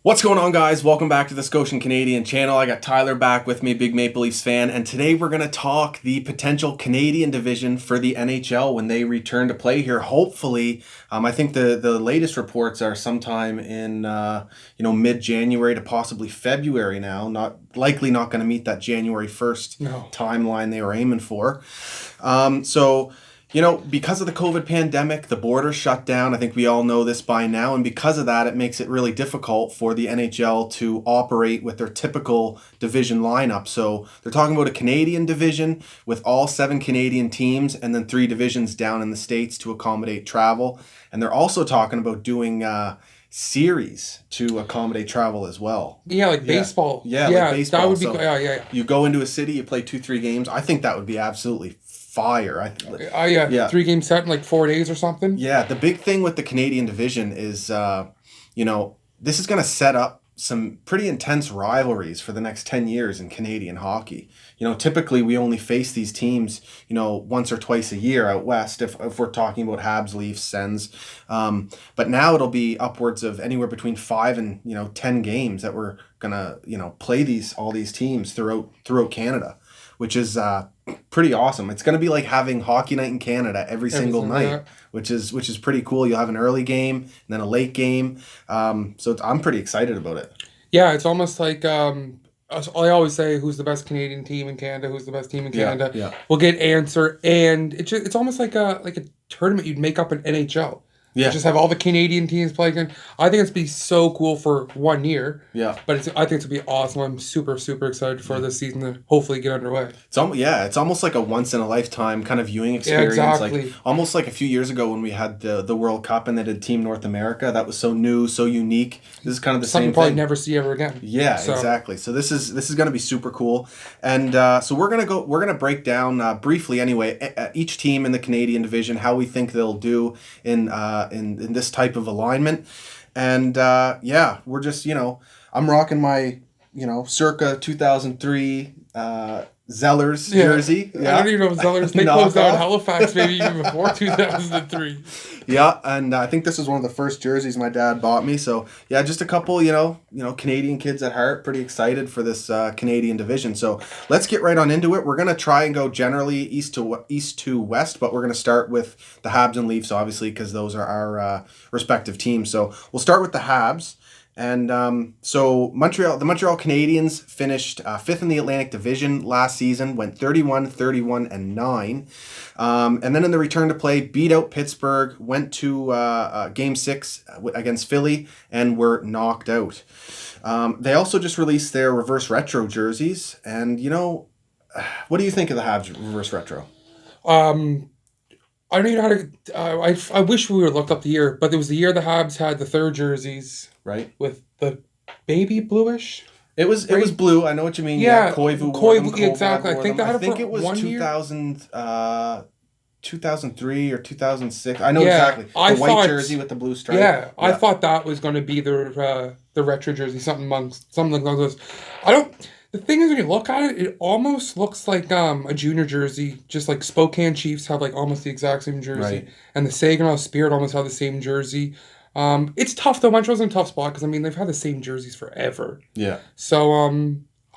What's going on, guys? Welcome back to the Scotian Canadian channel. I got Tyler back with me, big Maple Leafs fan, and today we're going to talk the potential Canadian division for the NHL when they return to play here. Hopefully, I think the latest reports are sometime in mid-January to possibly February now. Not going to meet that January 1st timeline they were aiming for. Because of the COVID pandemic, the borders shut down. I think we all know this by now. And because of that, it makes it really difficult for the NHL to operate with their typical division lineup. So they're talking about a Canadian division with all 7 Canadian teams and then 3 divisions down in the States to accommodate travel. And they're also talking about doing series to accommodate travel as well. Yeah, like baseball. Yeah, like baseball. That would be, yeah. You go into a city, you play 2-3 games. I think that would be absolutely fire. 3-game set in like 4 days or something. Yeah, the big thing with the Canadian division is, this is going to set up some pretty intense rivalries for the next 10 years in Canadian hockey. Typically we only face these teams, once or twice a year out west if we're talking about Habs, Leafs, Sens. But now it'll be upwards of anywhere between 5 and 10 games that we're going to, play all these teams throughout Canada, which is pretty awesome. It's going to be like having Hockey Night in Canada every single night, which is pretty cool. You'll have an early game and then a late game. So I'm pretty excited about it. Yeah, it's almost like I always say, who's the best Canadian team in Canada? Who's the best team in Canada? Yeah. We'll get answer, and it's almost like a tournament you'd make up in NHL. Yeah. Just have all the Canadian teams playing. I think it's be so cool for 1 year. Yeah. But I think it's going to be awesome. I'm super, super excited for this season to hopefully get underway. It's almost like a once-in-a-lifetime kind of viewing experience. Yeah, exactly. Almost like a few years ago when we had the World Cup and they did Team North America. That was so new, so unique. This is kind of the same thing. Something we'll probably never see ever again. Yeah, exactly. So this is going to be super cool. And so we're going to break down briefly anyway each team in the Canadian division, how we think they'll do in this type of alignment. And we're just, I'm rocking my, circa 2003 Zellers jersey. Yeah. I don't even know if Zellers, they closed down Halifax maybe even before 2003. Yeah, and I think this is one of the first jerseys my dad bought me. So yeah, just a couple, Canadian kids at heart, pretty excited for this Canadian division. So let's get right on into it. We're gonna try and go generally east to west, but we're gonna start with the Habs and Leafs, obviously, because those are our respective teams. So we'll start with the Habs. And so the Montreal Canadiens finished 5th in the Atlantic Division last season, went 31-31-9. And then in the return to play, beat out Pittsburgh, went to Game 6 against Philly, and were knocked out. They also just released their reverse retro jerseys. And, what do you think of the Habs reverse retro? I don't even know how to... I wish we would have looked up the year, but it was the year the Habs had the third jerseys. Right. With the baby bluish. It was blue. I know what you mean. Yeah, Koivu exactly. I think it was 2003 or 2006. I know exactly. The white jersey with the blue stripe. Yeah, I thought that was going to be the retro jersey, something along those. The thing is, when you look at it, it almost looks like a junior jersey, just like Spokane Chiefs have like almost the exact same jersey, right. And the Saginaw Spirit almost have the same jersey. It's tough though. Montreal's in a tough spot because they've had the same jerseys forever. Yeah. So I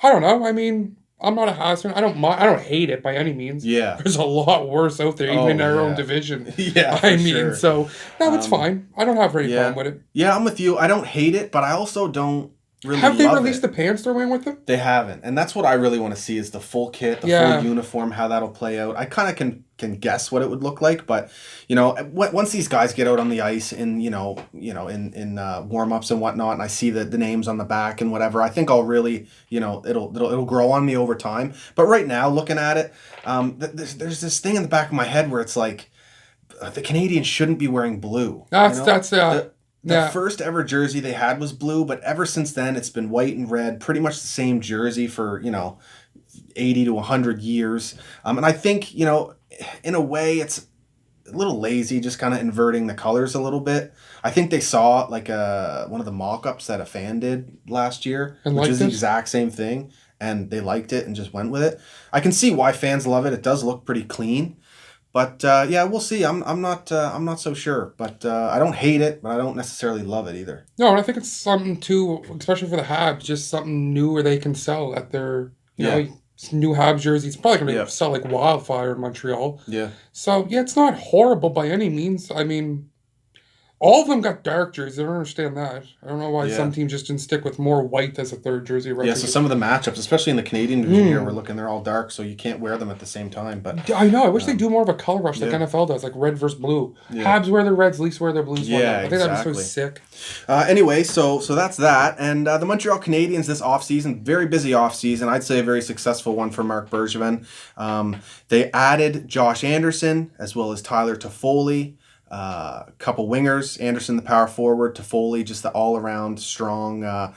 don't know. I'm not a Habs fan. I don't hate it by any means. Yeah. There's a lot worse out there, even in our own division. Yeah. Sure. So no, it's fine. I don't have any problem with it. Yeah, I'm with you. I don't hate it, but I also don't really have they love released the pants they're wearing with them? They haven't, and that's what I really want to see is the full kit, the full uniform, how that'll play out. I kind of can guess what it would look like, but once these guys get out on the ice in in warm-ups and whatnot, and I see the names on the back and whatever, I think I'll really it'll grow on me over time. But right now, looking at it, there's this thing in the back of my head where it's like the Canadians shouldn't be wearing blue. The first ever jersey they had was blue, but ever since then it's been white and red, pretty much the same jersey for 80 to 100 years. And I think in a way it's a little lazy, just kind of inverting the colors a little bit. I think they saw like one of the mock-ups that a fan did last year, which is the exact same thing, and they liked it and just went with it. I can see why fans love it. It does look pretty clean. But yeah, we'll see. I'm not so sure. But I don't hate it, but I don't necessarily love it either. No, and I think it's something too, especially for the Habs, just something new where they can sell at their, Yeah. new Habs jerseys. It's probably going Yeah. to sell like wildfire in Montreal. Yeah. So, yeah, it's not horrible by any means. I mean, all of them got dark jerseys. I don't understand that. I don't know why Yeah. some teams just didn't stick with more white as a third jersey. Yeah, so some of the matchups, especially in the Canadian division here, we're looking, they're all dark, so you can't wear them at the same time. But I know. I wish they do more of a color rush like yeah. NFL does, like red versus blue. Yeah. Habs wear their reds, Leafs wear their blues. Yeah, I think that'd be exactly. so sick. Anyway, so that's that. And the Montreal Canadiens this offseason, very busy offseason. I'd say a very successful one for Mark Bergevin. They added Josh Anderson as well as Tyler Toffoli. A couple wingers, Anderson the power forward, Toffoli just the all-around strong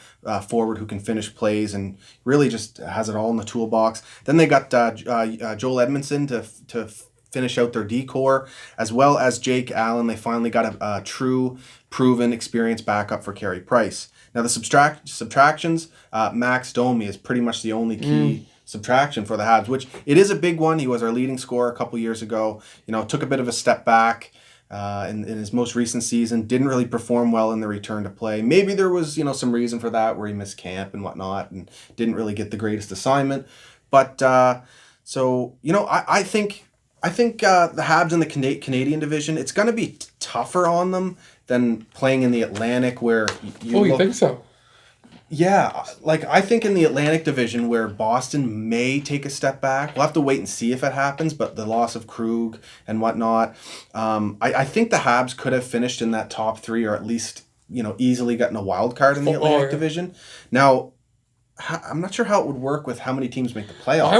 forward who can finish plays and really just has it all in the toolbox. Then they got Joel Edmondson to finish out their D-core, as well as Jake Allen. They finally got a true, proven, experienced backup for Carey Price. Now the subtractions, Max Domi is pretty much the only key subtraction for the Habs, which it is a big one. He was our leading scorer a couple years ago. Took a bit of a step back. In his most recent season, didn't really perform well in the return to play. Maybe there was, some reason for that where he missed camp and whatnot and didn't really get the greatest assignment. But, I think the Habs in the Canadian division, it's going to be tougher on them than playing in the Atlantic where you think so? Yeah, I think in the Atlantic Division where Boston may take a step back, we'll have to wait and see if it happens, but the loss of Krug and whatnot, I think the Habs could have finished in that top three or at least, easily gotten a wild card in the Atlantic Division. Now, I'm not sure how it would work with how many teams make the playoffs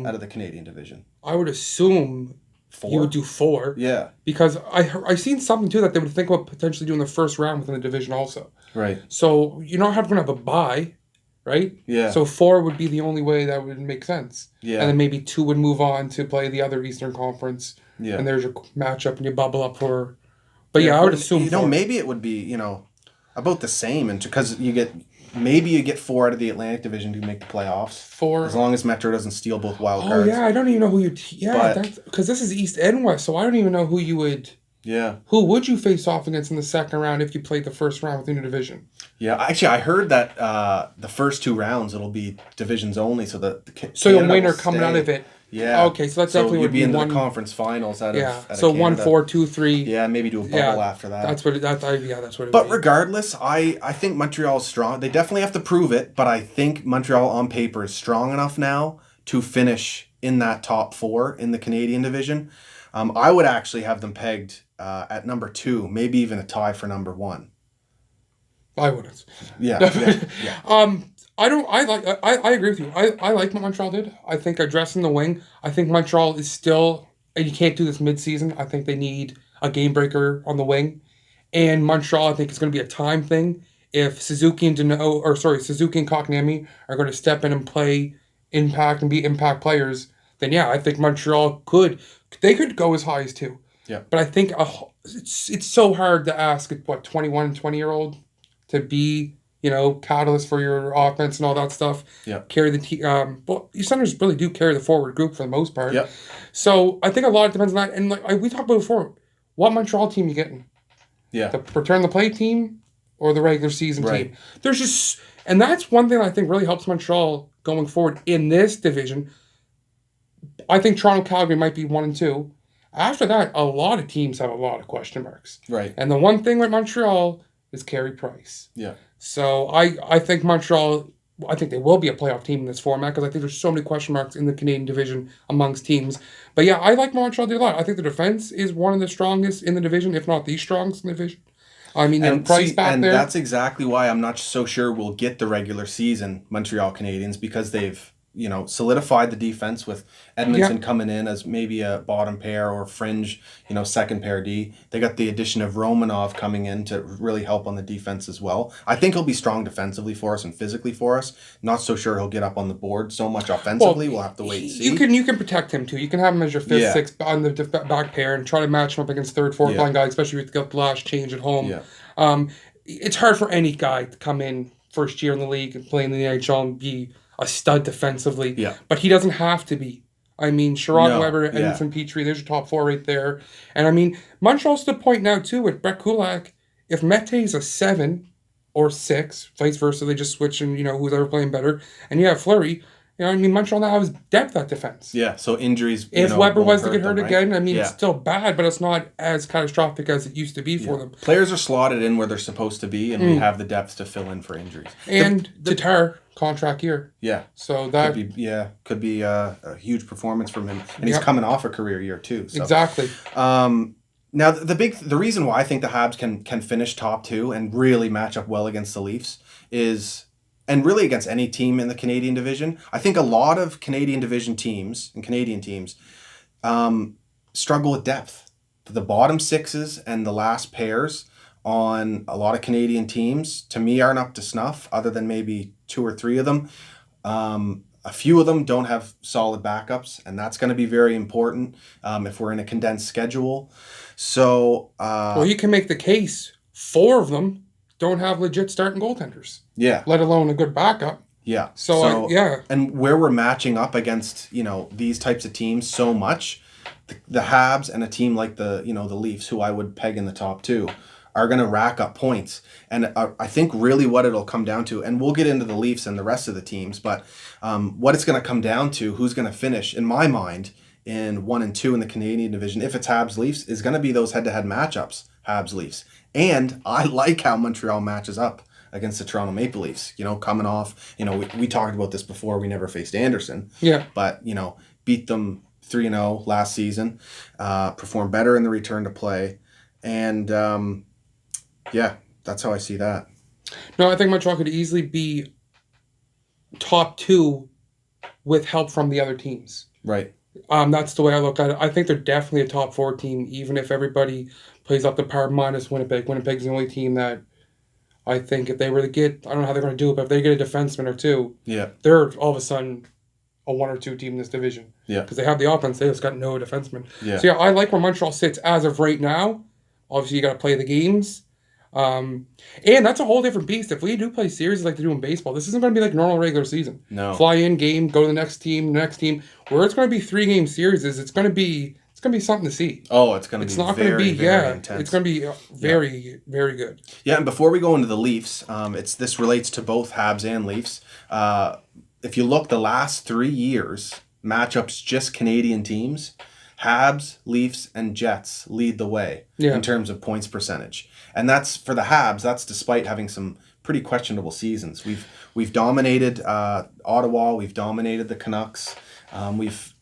out of the Canadian Division. I would assume 4? You would do 4. Yeah. Because I seen something too that they would think about potentially doing the first round within the division also. Right. So you're not going to have a bye, right? Yeah. So 4 would be the only way that would make sense. Yeah. And then maybe 2 would move on to play the other Eastern Conference. Yeah. And there's your matchup and you bubble up for. But yeah, I would assume. 4. Maybe it would be about the same, and because you get 4 out of the Atlantic Division to make the playoffs. 4. As long as Metro doesn't steal both wild cards. Oh yeah, I don't even know who you. Because this is East and West, so I don't even know who you would. Yeah. Who would you face off against in the second round if you played the first round within your division? Yeah, actually, I heard that the first 2 rounds it'll be divisions only, so that so your winner coming out of it. Yeah. Okay, so that definitely would be in one, the conference finals out of so Canada. 1, 4, 2, 3. Yeah, maybe do a bubble after that. That's what it would But be. regardless, I think Montreal is strong. They definitely have to prove it, but I think Montreal on paper is strong enough now to finish in that top 4 in the Canadian division. I would actually have them pegged at number 2, maybe even a tie for number 1. I wouldn't. Yeah. I agree with you. I like what Montreal did. I think addressing the wing. I think Montreal is still, and you can't do this mid-season. I think they need a game breaker on the wing, and Montreal I think is going to be a time thing. If Suzuki and Kotkaniemi are going to step in and play impact and be impact players, then yeah, I think Montreal could go as high as 2. Yeah. But I think it's so hard to ask a 21 and 20-year-old to be, catalyst for your offense and all that stuff. Yeah. Carry the team. Well, your centers really do carry the forward group for the most part. Yeah. So I think a lot depends on that. And we talked about before, what Montreal team you getting? Yeah. The return the play team or the regular season right. team? And that's one thing I think really helps Montreal going forward in this division. I think Toronto, Calgary might be 1 and 2. After that, a lot of teams have a lot of question marks. Right. And the one thing with Montreal is Carey Price. Yeah. So I think Montreal, I think they will be a playoff team in this format because I think there's so many question marks in the Canadian division amongst teams. But yeah, I like Montreal a lot. I think the defense is one of the strongest in the division, if not the strongest in the division. I mean, Price back there. And that's exactly why I'm not so sure we'll get the regular season Montreal Canadiens, because they've solidified the defense with Edmonton coming in as maybe a bottom pair or fringe, second pair D. They got the addition of Romanov coming in to really help on the defense as well. I think he'll be strong defensively for us and physically for us. Not so sure he'll get up on the board so much offensively. We'll have to wait and see. You can protect him too. You can have him as your 5th, 6th on the back pair and try to match him up against 3rd, 4th line guys, especially with the last change at home. Yeah. It's hard for any guy to come in first year in the league and play in the NHL and be a stud defensively. Yeah. But he doesn't have to be I mean, Sherrod No, Weber, yeah. Edmondson Petrie, there's your top four right there. And I mean, Montreal's to the point now, too, with Brett Kulak. If Mete's a 7 or 6, vice versa, they just switch and, who's ever playing better. And you have Fleury. I mean, Montreal now has depth at defense. Yeah, so injuries, If Weber won't was to get hurt them, right? again, I mean, it's Yeah. still bad, but it's not as catastrophic as it used to be for them. Players are slotted in where they're supposed to be, and we have the depth to fill in for injuries. And Tatar, contract year. Yeah. So that could be a huge performance from him, and he's coming off a career year too. So. Exactly. Now the reason why I think the Habs can finish top 2 and really match up well against the Leafs is, and really against any team in the Canadian division, I think a lot of Canadian division teams and Canadian teams struggle with depth. The bottom sixes and the last pairs on a lot of Canadian teams, to me, aren't up to snuff, other than maybe 2 or 3 of them. A few of them don't have solid backups, and that's going to be very important if we're in a condensed schedule. So, well, you can make the case 4 of them don't have legit starting goaltenders. Yeah. Let alone a good backup. Yeah. So yeah. And where we're matching up against, these types of teams so much, the Habs and a team like the Leafs, who I would peg in the top 2, are going to rack up points. And I think really what it'll come down to, and we'll get into the Leafs and the rest of the teams, but what it's going to come down to, who's going to finish, in my mind, in 1 and 2 in the Canadian division, if it's Habs-Leafs, is going to be those head-to-head matchups, Habs-Leafs. And I like how Montreal matches up against the Toronto Maple Leafs, coming off, we talked about this before, we never faced Anderson. Yeah. But, beat them 3-0 last season, performed better in the return to play. And, that's how I see that. No, I think Montreal could easily be top 2 with help from the other teams. Right. That's the way I look at it. I think they're definitely a top 4 team, even if everybody plays up the power minus Winnipeg. Winnipeg's the only team that I think if they were to get, I don't know how they're going to do it, but if they get a defenseman or 2, they're all of a sudden a 1 or 2 team in this division. Yeah. Because they have the offense, they just got no defenseman. Yeah. So I like where Montreal sits as of right now. Obviously, you got to play the games. And that's a whole different beast. If we do play series like they do in baseball, this isn't going to be like normal regular season. No. Fly in game, go to the next team. Where it's going to be 3-game series, it's going to be something to see. Oh, it's going to be not going to be intense. It's going to be very very good. Yeah, and before we go into the Leafs, this relates to both Habs and Leafs. If you look the last 3 years, matchups just Canadian teams, Habs, Leafs, and Jets lead the way in terms of points percentage. And that's for the Habs. That's despite having some pretty questionable seasons. We've dominated Ottawa. We've dominated the Canucks. We've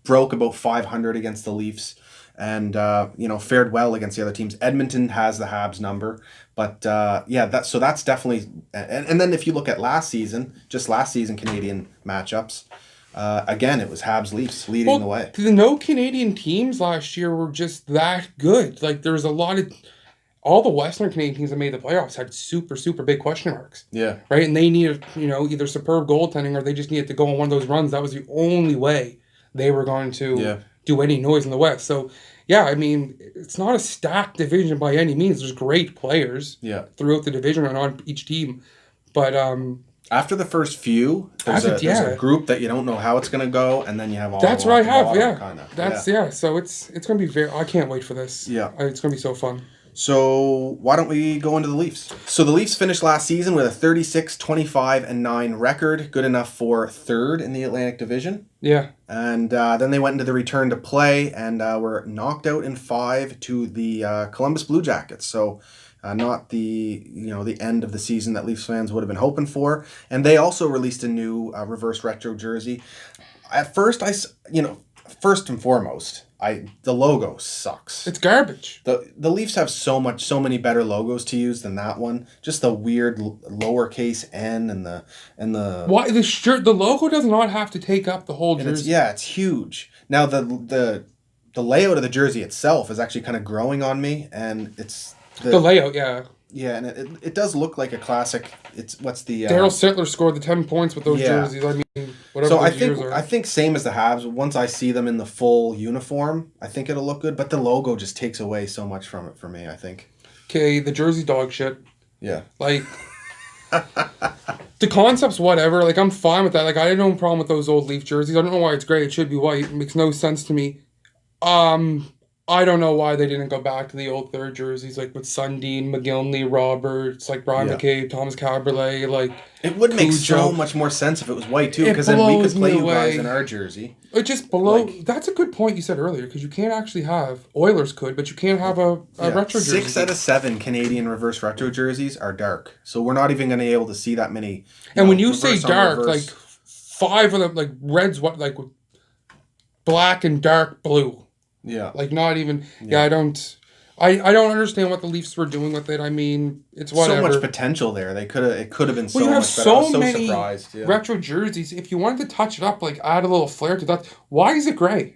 broke about 500 against the Leafs, and fared well against the other teams. Edmonton has the Habs number, but that's definitely. And then if you look at last season Canadian matchups. Again, it was Habs Leafs leading the way. No Canadian teams last year were just that good. Like there was a lot of all the Western Canadian teams that made the playoffs had super, super big question marks. Yeah. Right? And they needed, either superb goaltending or they just needed to go on one of those runs. That was the only way they were going to do any noise in the West. So, I mean, it's not a stacked division by any means. There's great players throughout the division and on each team. But after the first few, there's a group that you don't know how it's going to go, and then you have all. That's what I have. Kinda. So it's going to be very. I can't wait for this. Yeah, it's going to be so fun. So why don't we go into the Leafs? So the Leafs finished last season with a 36-25-9 record, good enough for 3rd in the Atlantic Division. Yeah. And then they went into the return to play and were knocked out in 5 to the Columbus Blue Jackets. So not the the end of the season that Leafs fans would have been hoping for. And they also released a new reverse retro jersey. At first, first and foremost, the logo sucks. It's garbage. The Leafs have so many better logos to use than that one. Just the weird lowercase n and the why the logo does not have to take up the whole jersey. It's huge. Now the layout of the jersey itself is actually kind of growing on me, and it's the layout, yeah. Yeah, and it does look like a classic. Daryl Sittler scored the 10 points with those jerseys. I mean, whatever. So I think same as the Habs. Once I see them in the full uniform, I think it'll look good. But the logo just takes away so much from it for me, I think. Okay, the jersey dog shit. Yeah. Like, The concept's whatever. Like, I'm fine with that. Like, I had no problem with those old Leaf jerseys. I don't know why it's gray. It should be white. It makes no sense to me. I don't know why they didn't go back to the old third jerseys, like with Sundin, McGillney, Roberts, like Brian Yeah. McCabe, Thomas Caberlet, like It would make so Cujo. much more sense if it was white too, It because then we could blows play me you guys away. in our jersey. It just below. Like- That's a good point you said earlier, because you can't actually have Oilers could, but you can't have a retro jersey. 6 out of 7 Canadian reverse retro jerseys are dark, so we're not even going to be able to see that many. And when you say reverse on dark, reverse. like 5 of them, like red's what, like black and dark blue. Yeah. Like not even. Yeah, I don't understand what the Leafs were doing with it. I mean, it's whatever. So much potential there. It could have been so Well, you have much better. I was so so many surprised. Yeah. retro jerseys. If you wanted to touch it up, like add a little flair to that, why is it gray?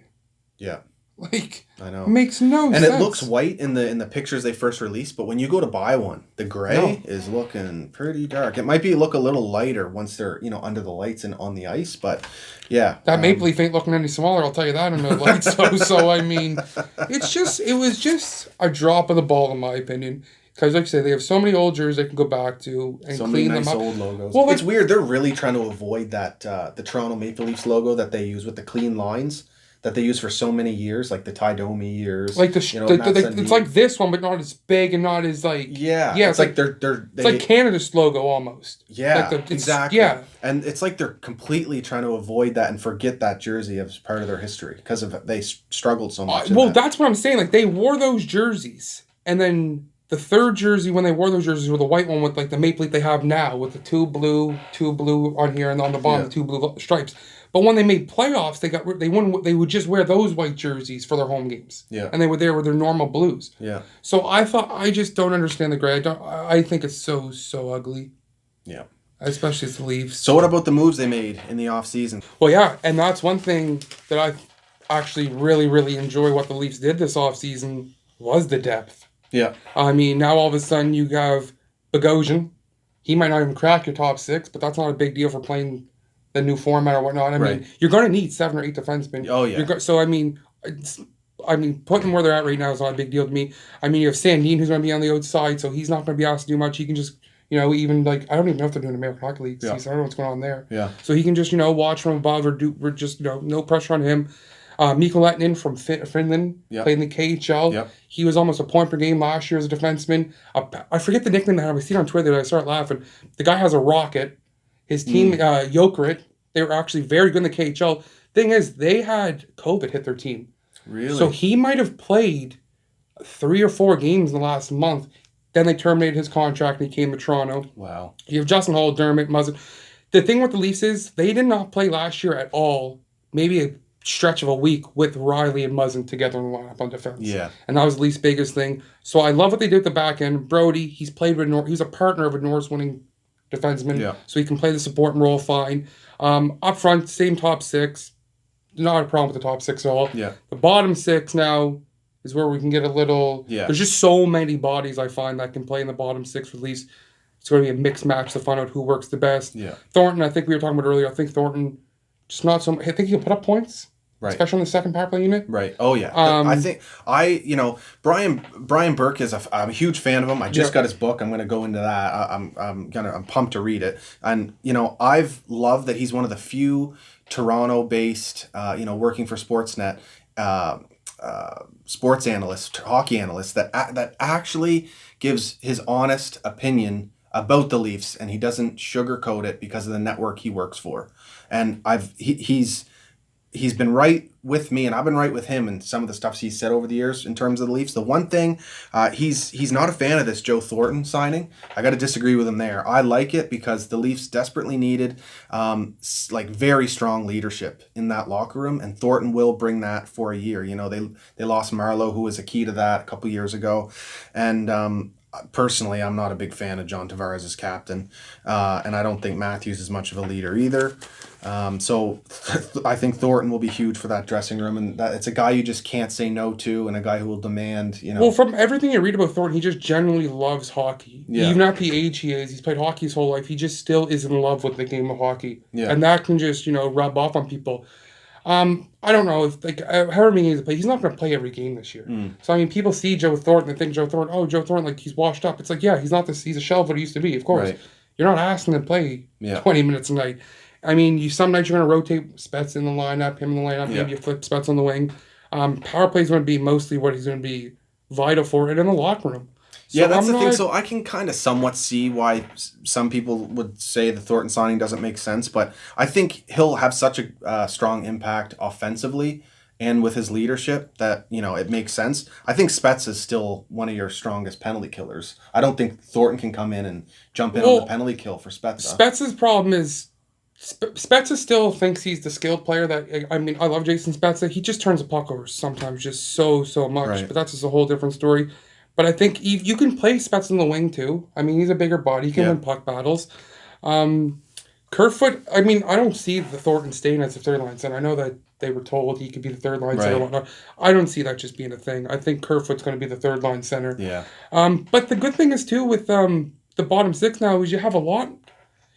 Yeah. Like, I know. it makes no And sense. it looks white in the pictures they first released, but when you go to buy one, the gray is looking pretty dark. It might look a little lighter once they're under the lights and on the ice, but yeah. That Maple Leaf ain't looking any smaller, I'll tell you that in the lights. So I mean, it was just a drop of the ball in my opinion. Because like I say, they have so many old jerseys they can go back to and so clean many nice them up. old logos. Well, It's weird. They're really trying to avoid that the Toronto Maple Leafs logo that they use with the clean lines that they use for so many years, like the Ty Domi years. Like Matt Sundin. it's like this one, but not as big and not as like yeah. yeah. It's like it's like Canada's logo almost. Yeah, like exactly. Yeah, and it's like they're completely trying to avoid that and forget that jersey as part of their history because of they struggled so much. well, that's what I'm saying. Like they wore those jerseys, and then the third jersey when they wore those jerseys were the white one with like the Maple Leaf they have now with the two blue on here and on the bottom the 2 blue stripes. But when they made playoffs, they would just wear those white jerseys for their home games. Yeah. And they were there with their normal blues. Yeah. So I just don't understand the gray. I think it's so ugly. Yeah. Especially as the Leafs. So what about the moves they made in the offseason? Well, yeah, and that's one thing that I actually really, really enjoy what the Leafs did this offseason was the depth. Yeah. I mean, now all of a sudden you have Bogosian. He might not even crack your top 6, but that's not a big deal for playing the new format or whatnot. I mean, you're going to need 7 or 8 defensemen. Oh, yeah. So, I mean, putting them where they're at right now is not a big deal to me. I mean, you have Sandin who's going to be on the outside, so he's not going to be asked to do much. He can just, even like, I don't even know if they're doing American Hockey League season. I don't know what's going on there. Yeah. So he can just, watch from above or just, no pressure on him. Mikko Lehtinen from Finland played in the KHL. Yep. He was almost a point per game last year as a defenseman. I forget the nickname they have. I see it on Twitter. I started laughing. The guy has a rocket. His team, Jokerit, they were actually very good in the KHL. Thing is, they had COVID hit their team. Really? So he might have played 3 or 4 games in the last month. Then they terminated his contract and he came to Toronto. Wow. You have Justin Hall, Dermott, Muzzin. The thing with the Leafs is they did not play last year at all. Maybe a stretch of a week with Riley and Muzzin together in the lineup on defense. Yeah. And that was the Leafs' biggest thing. So I love what they did at the back end. Brody, he's played with he's a partner of a Norris winning defenseman. Yeah. So he can play the supporting role fine. Up front, same top 6. Not a problem with the top 6 at all. Yeah. The bottom 6 now is where we can get a little... Yeah. There's just so many bodies I find that can play in the bottom 6 with Leafs. It's going to be a mixed match to find out who works the best. Yeah. Thornton, I think we were talking about earlier. I think Thornton, just not so... I think he can put up points. Right. Especially on the second power play unit. Right. Oh yeah. I think Brian Burke I'm a huge fan of him. I just got his book. I'm going to go into that. I'm pumped to read it. And I've loved that he's one of the few Toronto-based working for Sportsnet sports analysts, hockey analysts that actually gives his honest opinion about the Leafs, and he doesn't sugarcoat it because of the network he works for. And he's been right with me, and I've been right with him in some of the stuff he's said over the years in terms of the Leafs. The one thing, he's not a fan of this Joe Thornton signing. I got to disagree with him there. I like it because the Leafs desperately needed very strong leadership in that locker room, and Thornton will bring that for a year. They lost Marlowe, who was a key to that a couple years ago, and personally, I'm not a big fan of John Tavares as captain, and I don't think Matthews is much of a leader either. So I think Thornton will be huge for that dressing room, and that it's a guy you just can't say no to, and a guy who will demand, Well, from everything you read about Thornton, he just genuinely loves hockey. Yeah. Even at the age he is, he's played hockey his whole life. He just still is in love with the game of hockey. Yeah. And that can just, rub off on people. I don't know if however many games he play, he's not going to play every game this year. So I mean, people see Joe Thornton and think Joe Thornton, he's washed up. It's like, yeah, he's not this. He's a shell of what he used to be, of course. Right. you're not asking to play Yeah. 20 minutes a night. I mean, some nights you're going to rotate Spets in the lineup, him in the lineup, maybe you flip Spets on the wing. Power play is going to be mostly what he's going to be vital for, and in the locker room. So Yeah, that's I'm the thing. not. So I can kind of somewhat see why some people would say the Thornton signing doesn't make sense, but I think he'll have such a strong impact offensively and with his leadership that, it makes sense. I think Spets is still one of your strongest penalty killers. I don't think Thornton can come in and jump in on the penalty kill for Spets. Spets' problem is Spezza still thinks he's the skilled player that, I mean, I love Jason Spezza. He just turns the puck over sometimes just so much. Right. But that's just a whole different story. But I think you can play Spezza in the wing too. I mean, he's a bigger body. He can win puck battles. Kerfoot, I mean, I don't see the Thornton staying as a third line center. I know that they were told he could be the third line center and whatnot. I don't see that just being a thing. I think Kerfoot's going to be the third line center. Yeah. But the good thing is too with the bottom six now is you have a lot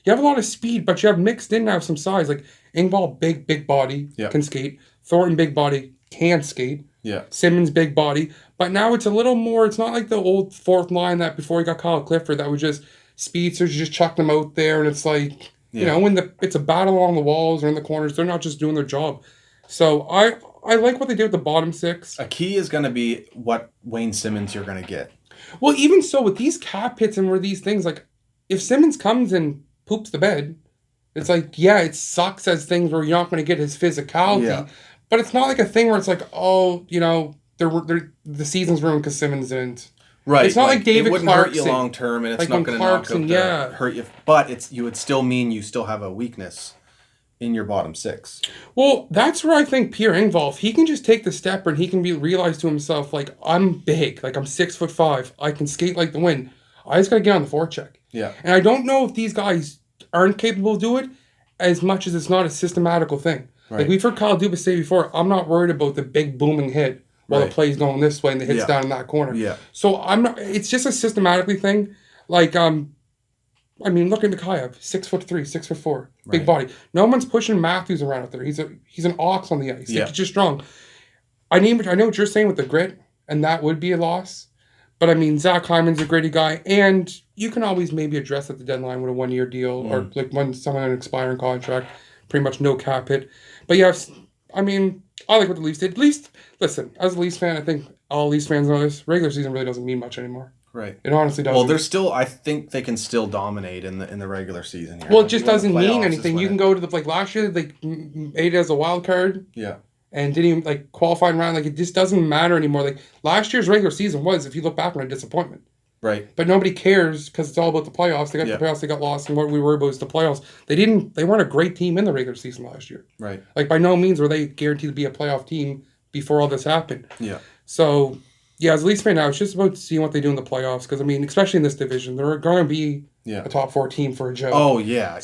of speed, but you have mixed in now some size. Like Engvall, big body, can skate. Thornton, big body, can skate. Yeah. Simmons, big body. But now it's a little more, it's not like the old fourth line that before he got Kyle Clifford that was just speedsters, you just chuck them out there and it's like, when it's a battle along the walls or in the corners, they're not just doing their job. So I like what they did with the bottom six. A key is going to be what Wayne Simmons you're going to get. Well, even so, with these cap hits and where these things, like, if Simmons comes and poops the bed, it's like, it sucks as things where you're not going to get his physicality, but it's not like a thing where it's like, the season's ruined because Simmons didn't. Right. It's not like David Clarkson. It wouldn't hurt you long term, and it's not going to hurt you. But you would still mean you still have a weakness in your bottom six. Well, that's where I think Pierre Engvall, he can just take the step and he can realize to himself, like, I'm big, like I'm 6'5", I can skate like the wind. I just got to get on the forecheck. Yeah. And I don't know if these guys aren't capable of doing it as much as it's not a systematical thing. Right. Like we've heard Kyle Dubas say before, I'm not worried about the big booming hit while the play's going this way and the hit's down in that corner. Yeah. So it's just a systematically thing. Like, I mean, look at Mikhaev, 6'3", 6'4", big body. No one's pushing Matthews around out there. He's an ox on the ice. Like, he's just strong. I know what you're saying with the grit, and that would be a loss. But I mean, Zach Hyman's a gritty guy, and you can always maybe address at the deadline with a 1-year deal or like when someone on an expiring contract, pretty much no cap hit. But I mean, I like what the Leafs did. At least, listen, as a Leafs fan, I think all Leafs fans know this. Regular season really doesn't mean much anymore. Right. It honestly doesn't. Well, I think they can still dominate in the regular season here. Well, it just doesn't mean anything. You can go to last year, they made it as a wild card. Yeah. And didn't even qualifying round. Like, it just doesn't matter anymore. Like, last year's regular season was, if you look back on, a disappointment. Right. But nobody cares because it's all about the playoffs. They got the playoffs, they got lost, and what we worry about is the playoffs. They weren't a great team in the regular season last year. Right. Like, by no means were they guaranteed to be a playoff team before all this happened. Yeah. So, as a Leafs fan now, it's just about seeing what they do in the playoffs. Because, I mean, especially in this division, they're going to be a top 4 team for a joke. Oh, yeah.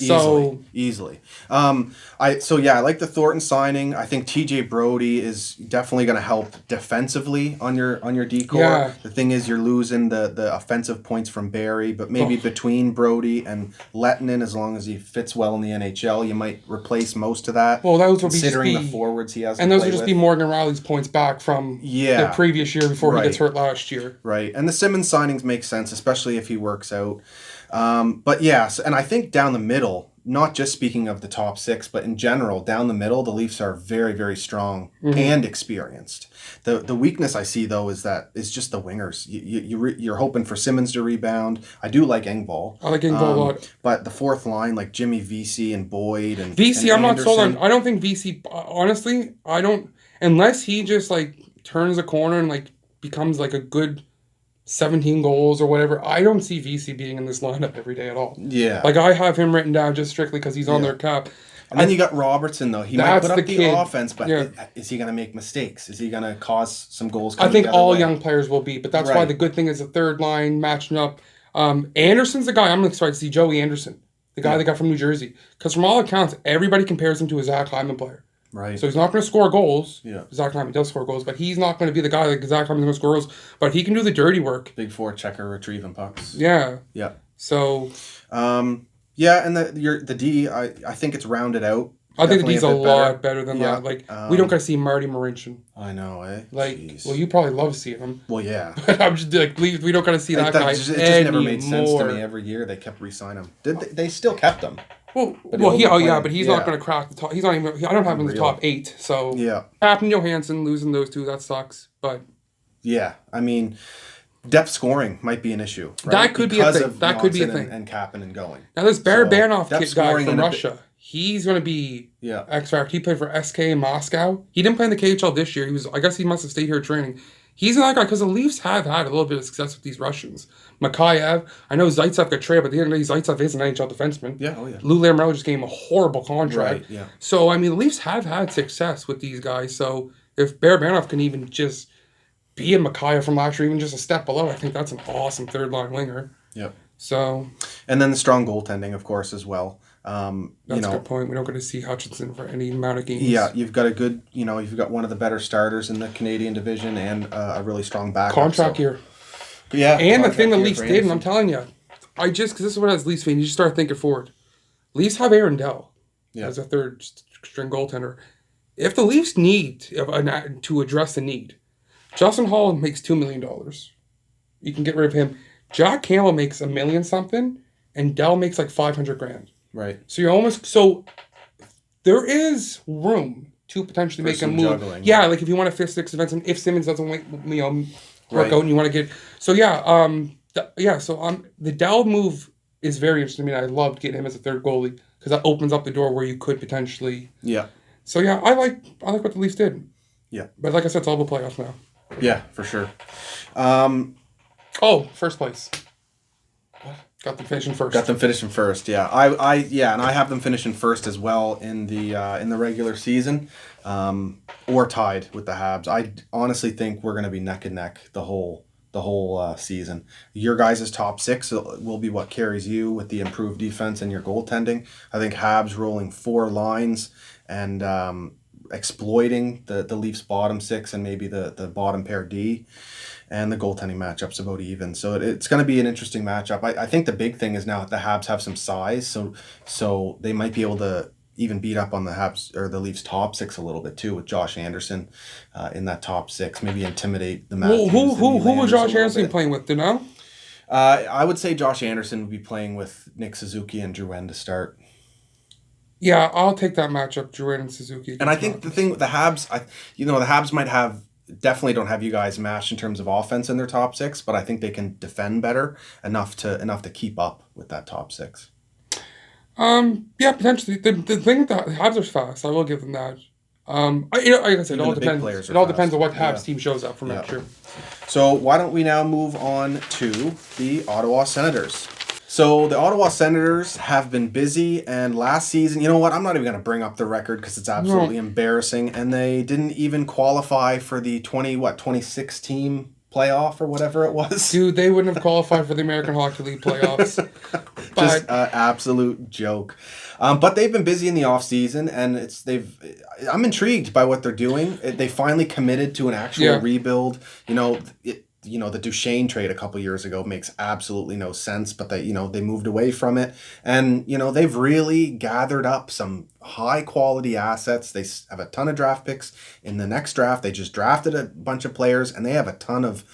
Easily. I like the Thornton signing. I think TJ Brody is definitely going to help defensively on your decor. Yeah. The thing is, you're losing the offensive points from Barry, but maybe between Brody and Lettinen, as long as he fits well in the NHL, you might replace most of that. Well, those will considering the forwards he has. And those will just be Morgan Riley's points back from the previous year before he gets hurt last year. Right, and the Simmons signings make sense, especially if he works out. But yes, and I think down the middle, not just speaking of the top 6, but in general, down the middle, the Leafs are very, very strong and experienced. The weakness I see, though, is just the wingers. You're hoping for Simmons to rebound. I do like Engvall. I like Engvall a lot. But the fourth line, like Jimmy Vesey and Boyd and Vesey, and I'm not sold on. I don't think Vesey, honestly, I don't, unless he just turns a corner and becomes a good 17 goals or whatever. I don't see VC being in this lineup every day at all. Yeah. I have him written down just strictly because he's on their cap. And then you got Robertson, though. He might put up the offense, but is he going to make mistakes? Is he going to cause some goals? I think all young players will be, but that's why the good thing is the third line matching up. Anderson's the guy I'm excited to see, Joey Anderson, the guy they got from New Jersey. Because from all accounts, everybody compares him to a Zach Hyman player. Right. So he's not going to score goals. Yeah. Zach Hyman does score goals, but he's not going to be the guy like Zach Hyman's going to score goals. But he can do the dirty work. Big forechecker retrieving pucks. Yeah. Yeah. So. And the D, I think it's rounded out I think that Definitely he's a bit lot better than Yeah. that. Like, we don't got to see Marty Marincin. I know, eh? Like, Jeez. well, you probably love seeing him. Well, yeah. But I'm just like, we don't got to see that guy It just anymore. never made sense to me. Every year they kept re-signing him. They still kept him. Well, But but he's not going to crack the top. He's not even. I don't have him in the Unreal. top 8. So Yeah. Captain Johansson losing those two, that sucks. But yeah, I mean, depth scoring might be an issue. Right? That could be a thing. That could be a thing. And Kapanen and going. Now this Barabanov depth kid guy scoring from and Russia, he's going to be Yeah. X Factor. He played for SK in Moscow. He didn't play in the KHL this year. I guess he must have stayed here training. He's another guy because the Leafs have had a little bit of success with these Russians. Mikheyev, I know Zaitsev got traded, but at the end of the day, Zaitsev is an NHL defenseman. Yeah, oh yeah. Lou Lamoriello just gave him a horrible contract. Right, yeah. So, I mean, the Leafs have had success with these guys. So, if Barabanov can even just be a Mikheyev from last year, even just a step below, I think that's an awesome third-line winger. Yep. So, and then the strong goaltending, of course, as well. That's a good point. We don't get to see Hutchinson for any amount of games. Yeah, you've got you've got one of the better starters in the Canadian division and a really strong backup. Contract year. Yeah. And the thing the Leafs did, and I'm telling you, because this is what has Leafs fan, you just start thinking forward. Leafs have Aaron Dell as a third string goaltender. If the Leafs need to address the need, Justin Hall makes $2 million. You can get rid of him. Jack Campbell makes $1 million something, and Dell makes like $500,000. Right. So there is room to potentially make a move. Juggling. Yeah, like if you want to fix six events, and if Simmons doesn't work Right. out, and you want to get so the Dell move is very interesting. I mean, I loved getting him as a third goalie because that opens up the door where you could potentially. Yeah. So yeah, I like what the Leafs did. Yeah. But like I said, it's all about playoffs now. Yeah, for sure. First place. Got them finishing first. Yeah, and I have them finishing first as well in the regular season, or tied with the Habs. I honestly think we're going to be neck and neck the whole season. Your guys' top 6 will be what carries you with the improved defense and your goaltending. I think Habs rolling 4 lines and exploiting the Leafs bottom 6 and maybe the bottom pair D. And the goaltending matchup's about even. So it's going to be an interesting matchup. I think the big thing is now the Habs have some size, so they might be able to even beat up on the Habs or the Leafs top 6 a little bit too with Josh Anderson in that top 6. Maybe intimidate the Matthews. Who was Josh Anderson playing with? Do you know? I would say Josh Anderson would be playing with Nick Suzuki and Drouin to start. Yeah, I'll take that matchup, Drouin and Suzuki. And I think the thing with the Habs, the Habs might have. Definitely don't have you guys matched in terms of offense in their top 6, but I think they can defend better enough to keep up with that top 6. Yeah, potentially. The thing with the Habs are fast. I will give them that. Like I said, it all depends. It all depends on what Habs team shows up for next year. So why don't we now move on to the Ottawa Senators? So the Ottawa Senators have been busy, and last season, you know what? I'm not even going to bring up the record because it's absolutely embarrassing, and they didn't even qualify for the 26 team playoff or whatever it was. Dude, they wouldn't have qualified for the American Hockey League playoffs. Just an absolute joke. But they've been busy in the off season, and I'm intrigued by what they're doing. They finally committed to an actual rebuild. The Duchesne trade a couple years ago makes absolutely no sense, but they moved away from it. And, they've really gathered up some high quality assets. They have a ton of draft picks in the next draft. They just drafted a bunch of players, and they have a ton of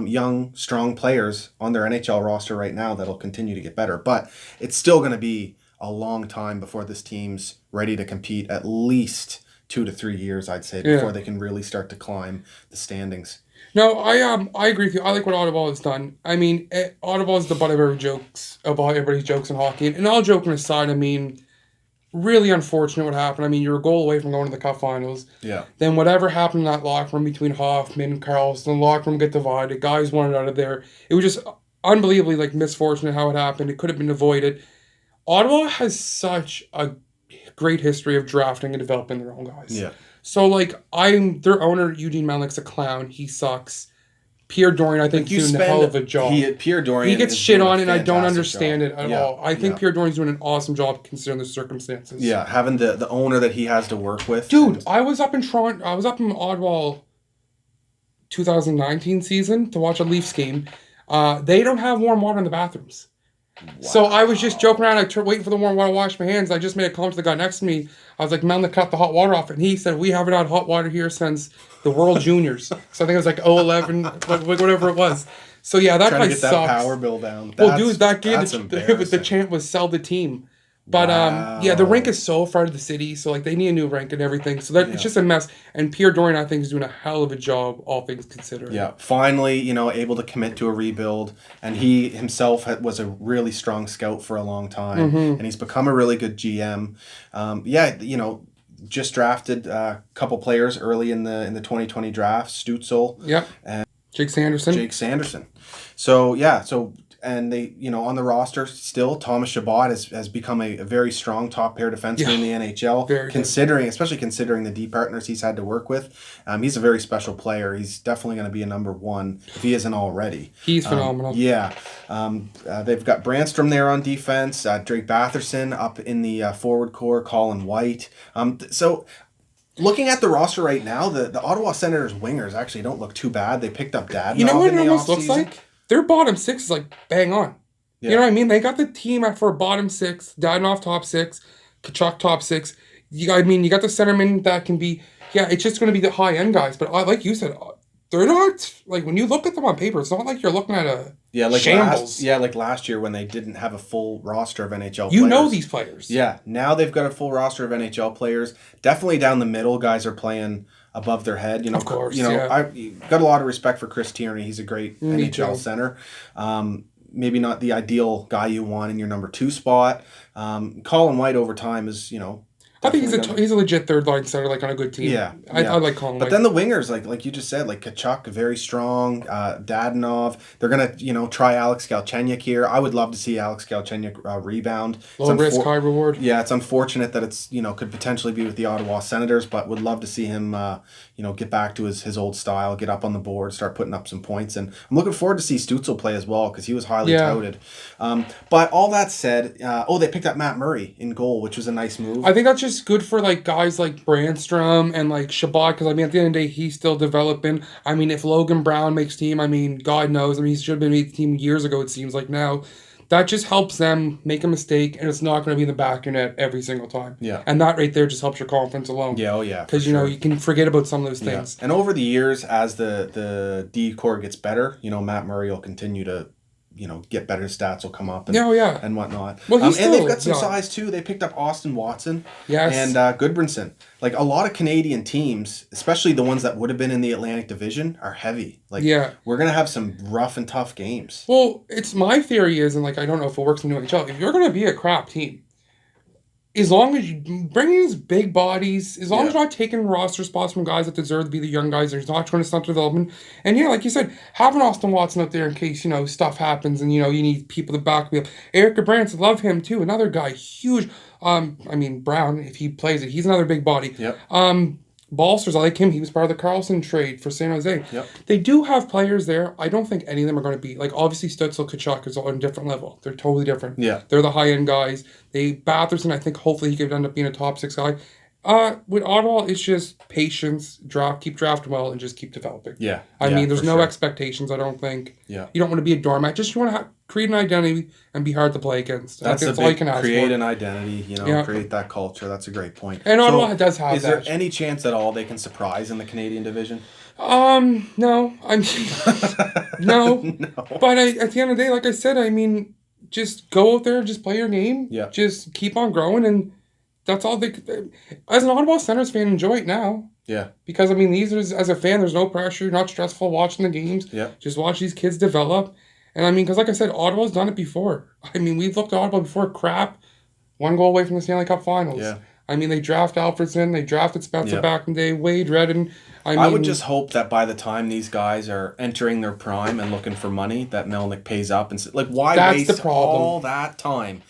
young, strong players on their NHL roster right now that'll continue to get better. But it's still going to be a long time before this team's ready to compete, at least 2 to 3 years, I'd say, before they can really start to climb the standings. No, I agree with you. I like what Ottawa has done. I mean, Ottawa is the butt of everybody's jokes in hockey. And all joking aside, I mean, really unfortunate what happened. I mean, you're a goal away from going to the Cup Finals. Yeah. Then whatever happened in that locker room between Hoffman and Karlsson, the locker room get divided. Guys wanted out of there. It was just unbelievably misfortunate how it happened. It could have been avoided. Ottawa has such a great history of drafting and developing their own guys. Yeah. So, their owner, Eugene Melnick's a clown. He sucks. Pierre Dorian, I think, is doing a hell of a job. He gets shit on, and I don't understand it at all. I think Pierre Dorian's doing an awesome job considering the circumstances. Yeah, having the owner that he has to work with. Dude, I was up in Toronto. I was up in Ottawa 2019 season to watch a Leafs game. They don't have warm water in the bathrooms. So I was just joking around. Waiting for the warm water to wash my hands. I just made a comment to the guy next to me. I was like, Melnick cut the hot water off. And he said, we haven't had hot water here since the World Juniors. So I think it was like 2011, whatever it was. So yeah, that Trying guy to get that sucks. power bill down. Well, dude, that game, that's the embarrassing. chant was sell the team. But yeah, the Wow. rink is so far to the city, so like they need a new rink and everything. So that Yeah. it's just a mess. And Pierre Dorian, I think, is doing a hell of a job, all things considered. Yeah, finally, able to commit to a rebuild, and he himself was a really strong scout for a long time, and he's become a really good GM. Yeah, just drafted a couple players early in the 2020 draft, Stutzel, Yep. Jake Sanderson. Jake Sanderson. So yeah, and they, on the roster still, Thomas Chabot has become a very strong top pair defenseman in the NHL. Especially considering the D partners he's had to work with. He's a very special player. He's definitely going to be a number one if he isn't already. He's phenomenal. Yeah. They've got Brandstrom there on defense, Drake Batherson up in the forward core, Colin White. So looking at the roster right now, the Ottawa Senators wingers actually don't look too bad. They picked up Dadonov You know what in it the almost looks offseason. like? Their bottom six is like bang on. Yeah. You know what I mean? They got the team for bottom six, Dadonov top six, Kachuk top six. You got the centerman that can be, it's just going to be the high end guys. But like you said, they're not, like when you look at them on paper, it's not like you're looking at a shambles. Like last year when they didn't have a full roster of NHL players. You know these players. Yeah, now they've got a full roster of NHL players. Definitely down the middle, guys are playing above their head. Of course, I got a lot of respect for Chris Tierney. He's a great NHL center. Maybe not the ideal guy you want in your number 2 spot. Colin White over time is, I think he's a legit third line center, like on a good team. Yeah, I like Colin White. But then the wingers, like you just said, like Kachuk, very strong. Dadonov, they're gonna try Alex Galchenyuk here. I would love to see Alex Galchenyuk rebound. Low risk, high reward. Yeah, it's unfortunate that it's could potentially be with the Ottawa Senators, but would love to see him get back to his old style, get up on the board, start putting up some points, and I'm looking forward to see Stutzel play as well because he was highly touted. But all that said, they picked up Matt Murray in goal, which was a nice move. I think that's just good for like guys like Brandstrom and like Chabot because at the end of the day he's still developing. If Logan Brown makes team, God knows. He should have been made the team years ago. It seems like now. That just helps them make a mistake, and it's not going to be in the back of your net every single time. Yeah. And that right there just helps your confidence alone. Yeah, oh yeah. Because, you can forget about some of those things. Yeah. And over the years, as the D core gets better, Matt Murray will continue to, get better stats will come up and, and whatnot. Well, and they've got some size, too. They picked up Austin Watson and Goodbranson. Like, a lot of Canadian teams, especially the ones that would have been in the Atlantic Division, are heavy. Like, we're going to have some rough and tough games. Well, it's my theory is, and, I don't know if it works in the NHL, if you're going to be a crap team, as long as you bring in these big bodies, as long as you're not taking roster spots from guys that deserve to be the young guys, there's not trying to stunt development. And like you said, having Austin Watson out there in case, stuff happens and, you need people to back me up. Eric Branson, love him too. Another guy, huge. Brown, if he plays it, he's another big body. Yep. Balsters, I like him. He was part of the Carlson trade for San Jose. Yep. They do have players there. I don't think any of them are going to be, obviously Stutzel, Kachuk is on a different level. They're totally different. Yeah. They're the high-end guys. Batherson, I think hopefully he could end up being a top 6 guy. With Ottawa, it's just patience, keep drafting well, and just keep developing. Yeah. There's no expectations, I don't think. Yeah. You don't want to be a doormat. Just you want to create an identity and be hard to play against. That's all you can ask create for. An identity, create that culture. That's a great point. And Ottawa does have that. Is there any chance at all they can surprise in the Canadian division? No. No. But at the end of the day, like I said, just go out there and just play your game. Yeah. Just keep on growing, and that's all as an Ottawa Senators fan, enjoy it now. Yeah. Because, as a fan, there's no pressure. You're not stressful watching the games. Yeah. Just watch these kids develop. And, because like I said, Ottawa's done it before. We've looked at Ottawa before. Crap. 1 goal away from the Stanley Cup Finals. Yeah. They draft Alfredson. They drafted Spencer back in the day. Wade Redden. I would just hope that by the time these guys are entering their prime and looking for money, that Melnick pays up. And why waste all that time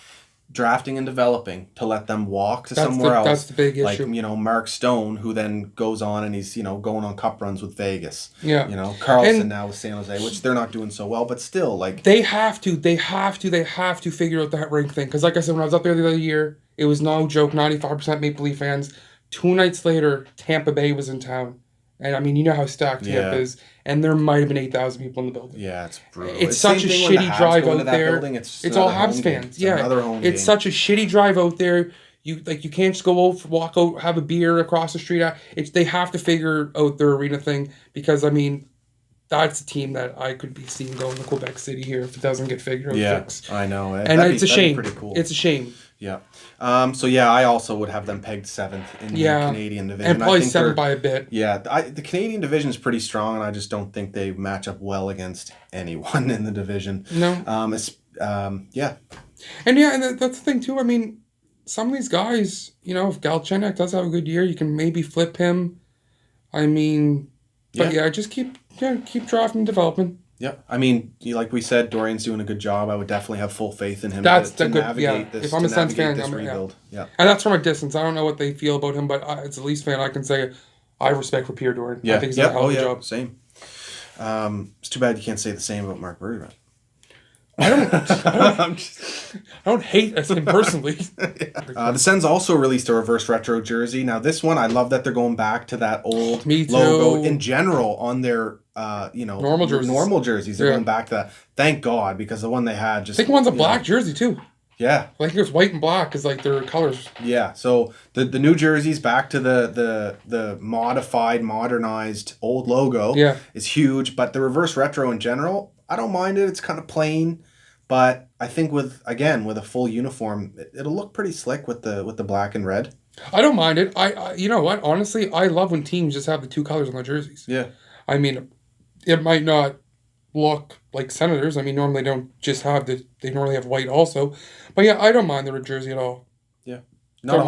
drafting and developing to let them walk to somewhere else? That's the big issue. Mark Stone, who then goes on and he's, going on cup runs with Vegas. Yeah. Carlson now with San Jose, which they're not doing so well, but still, They have to figure out that rink thing. Because like I said, when I was up there the other year, it was no joke, 95% Maple Leaf fans. 2 nights later, Tampa Bay was in town. And I mean, you know how stacked Tampa is, and there might have been 8,000 people in the building. Yeah, it's brutal. It's such a shitty drive out there. Building, it's all Habs fans. Yeah, another home it's game. such a shitty drive out there. You can't just go over, walk out, have a beer across the street. They have to figure out their arena thing because I mean, that's a team that I could be seeing going to Quebec City here if it doesn't get figured out. Yeah, I know. And it's a shame. Pretty cool. It's a shame. Yeah. So yeah, I also would have them pegged 7th in the Canadian division. And probably 7th by a bit. Yeah, the Canadian division is pretty strong, and I just don't think they match up well against anyone in the division. No. Yeah. And that's the thing too. I mean, some of these guys, you know, if Galchenyuk does have a good year, you can maybe flip him. I mean, but just keep drafting and developing. Yeah, I mean, like we said, Dorian's doing a good job. I would definitely have full faith in him to navigate this. If I'm a Sens fan, rebuild. Yeah. And that's from a distance. I don't know what they feel about him, but as a Leafs fan, I can say I have respect for Pierre Dorian. Yeah. I think he's done a hell of a job. Same. It's too bad you can't say the same about Mark Bergevin. I don't hate him personally. The Sens also released a reverse retro jersey. Now this one, I love that they're going back to that old logo in general on their normal jerseys. They're going back to that. Thank God, because the one they had just. I think one's a black jersey too. Yeah, I think it's white and black is like their colors. Yeah, so the new jerseys back to the modified, modernized old logo. Is huge, but the reverse retro in general, I don't mind it. It's kind of plain, but I think with a full uniform, it'll look pretty slick with the black and red. I don't mind it. I you know what? Honestly, I love when teams just have the two colors on their jerseys. Yeah. I mean, it might not look like Senators. I mean, normally they don't just have they normally have white also. But yeah, I don't mind the red jersey at all. Yeah. Not a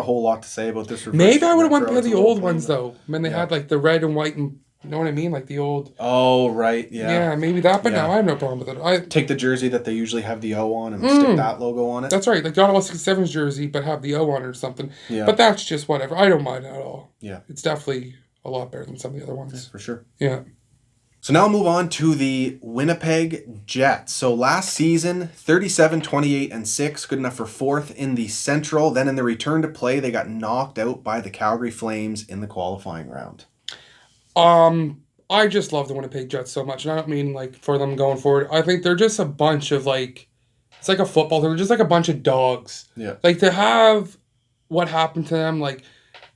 whole lot to say about this reverse. Maybe I would have went for the old ones though. When they had like the red and white and you know what I mean? Like the old... Oh, right, yeah. Yeah, maybe that, but no, I have no problem with it. I take the jersey that they usually have the O on and stick that logo on it. That's right, like the Ottawa 67's jersey, but have the O on it or something. Yeah. But that's just whatever. I don't mind it at all. Yeah. It's definitely a lot better than some of the other ones. Yeah, for sure. Yeah. So now I'll move on to the Winnipeg Jets. So last season, 37, 28, and 6, good enough for 4th in the Central. Then in the return to play, they got knocked out by the Calgary Flames in the qualifying round. I just love the Winnipeg Jets so much, and I don't mean like for them going forward. I think they're just a bunch of like, it's like a football. They're just like a bunch of dogs. Yeah. Like to have what happened to them, like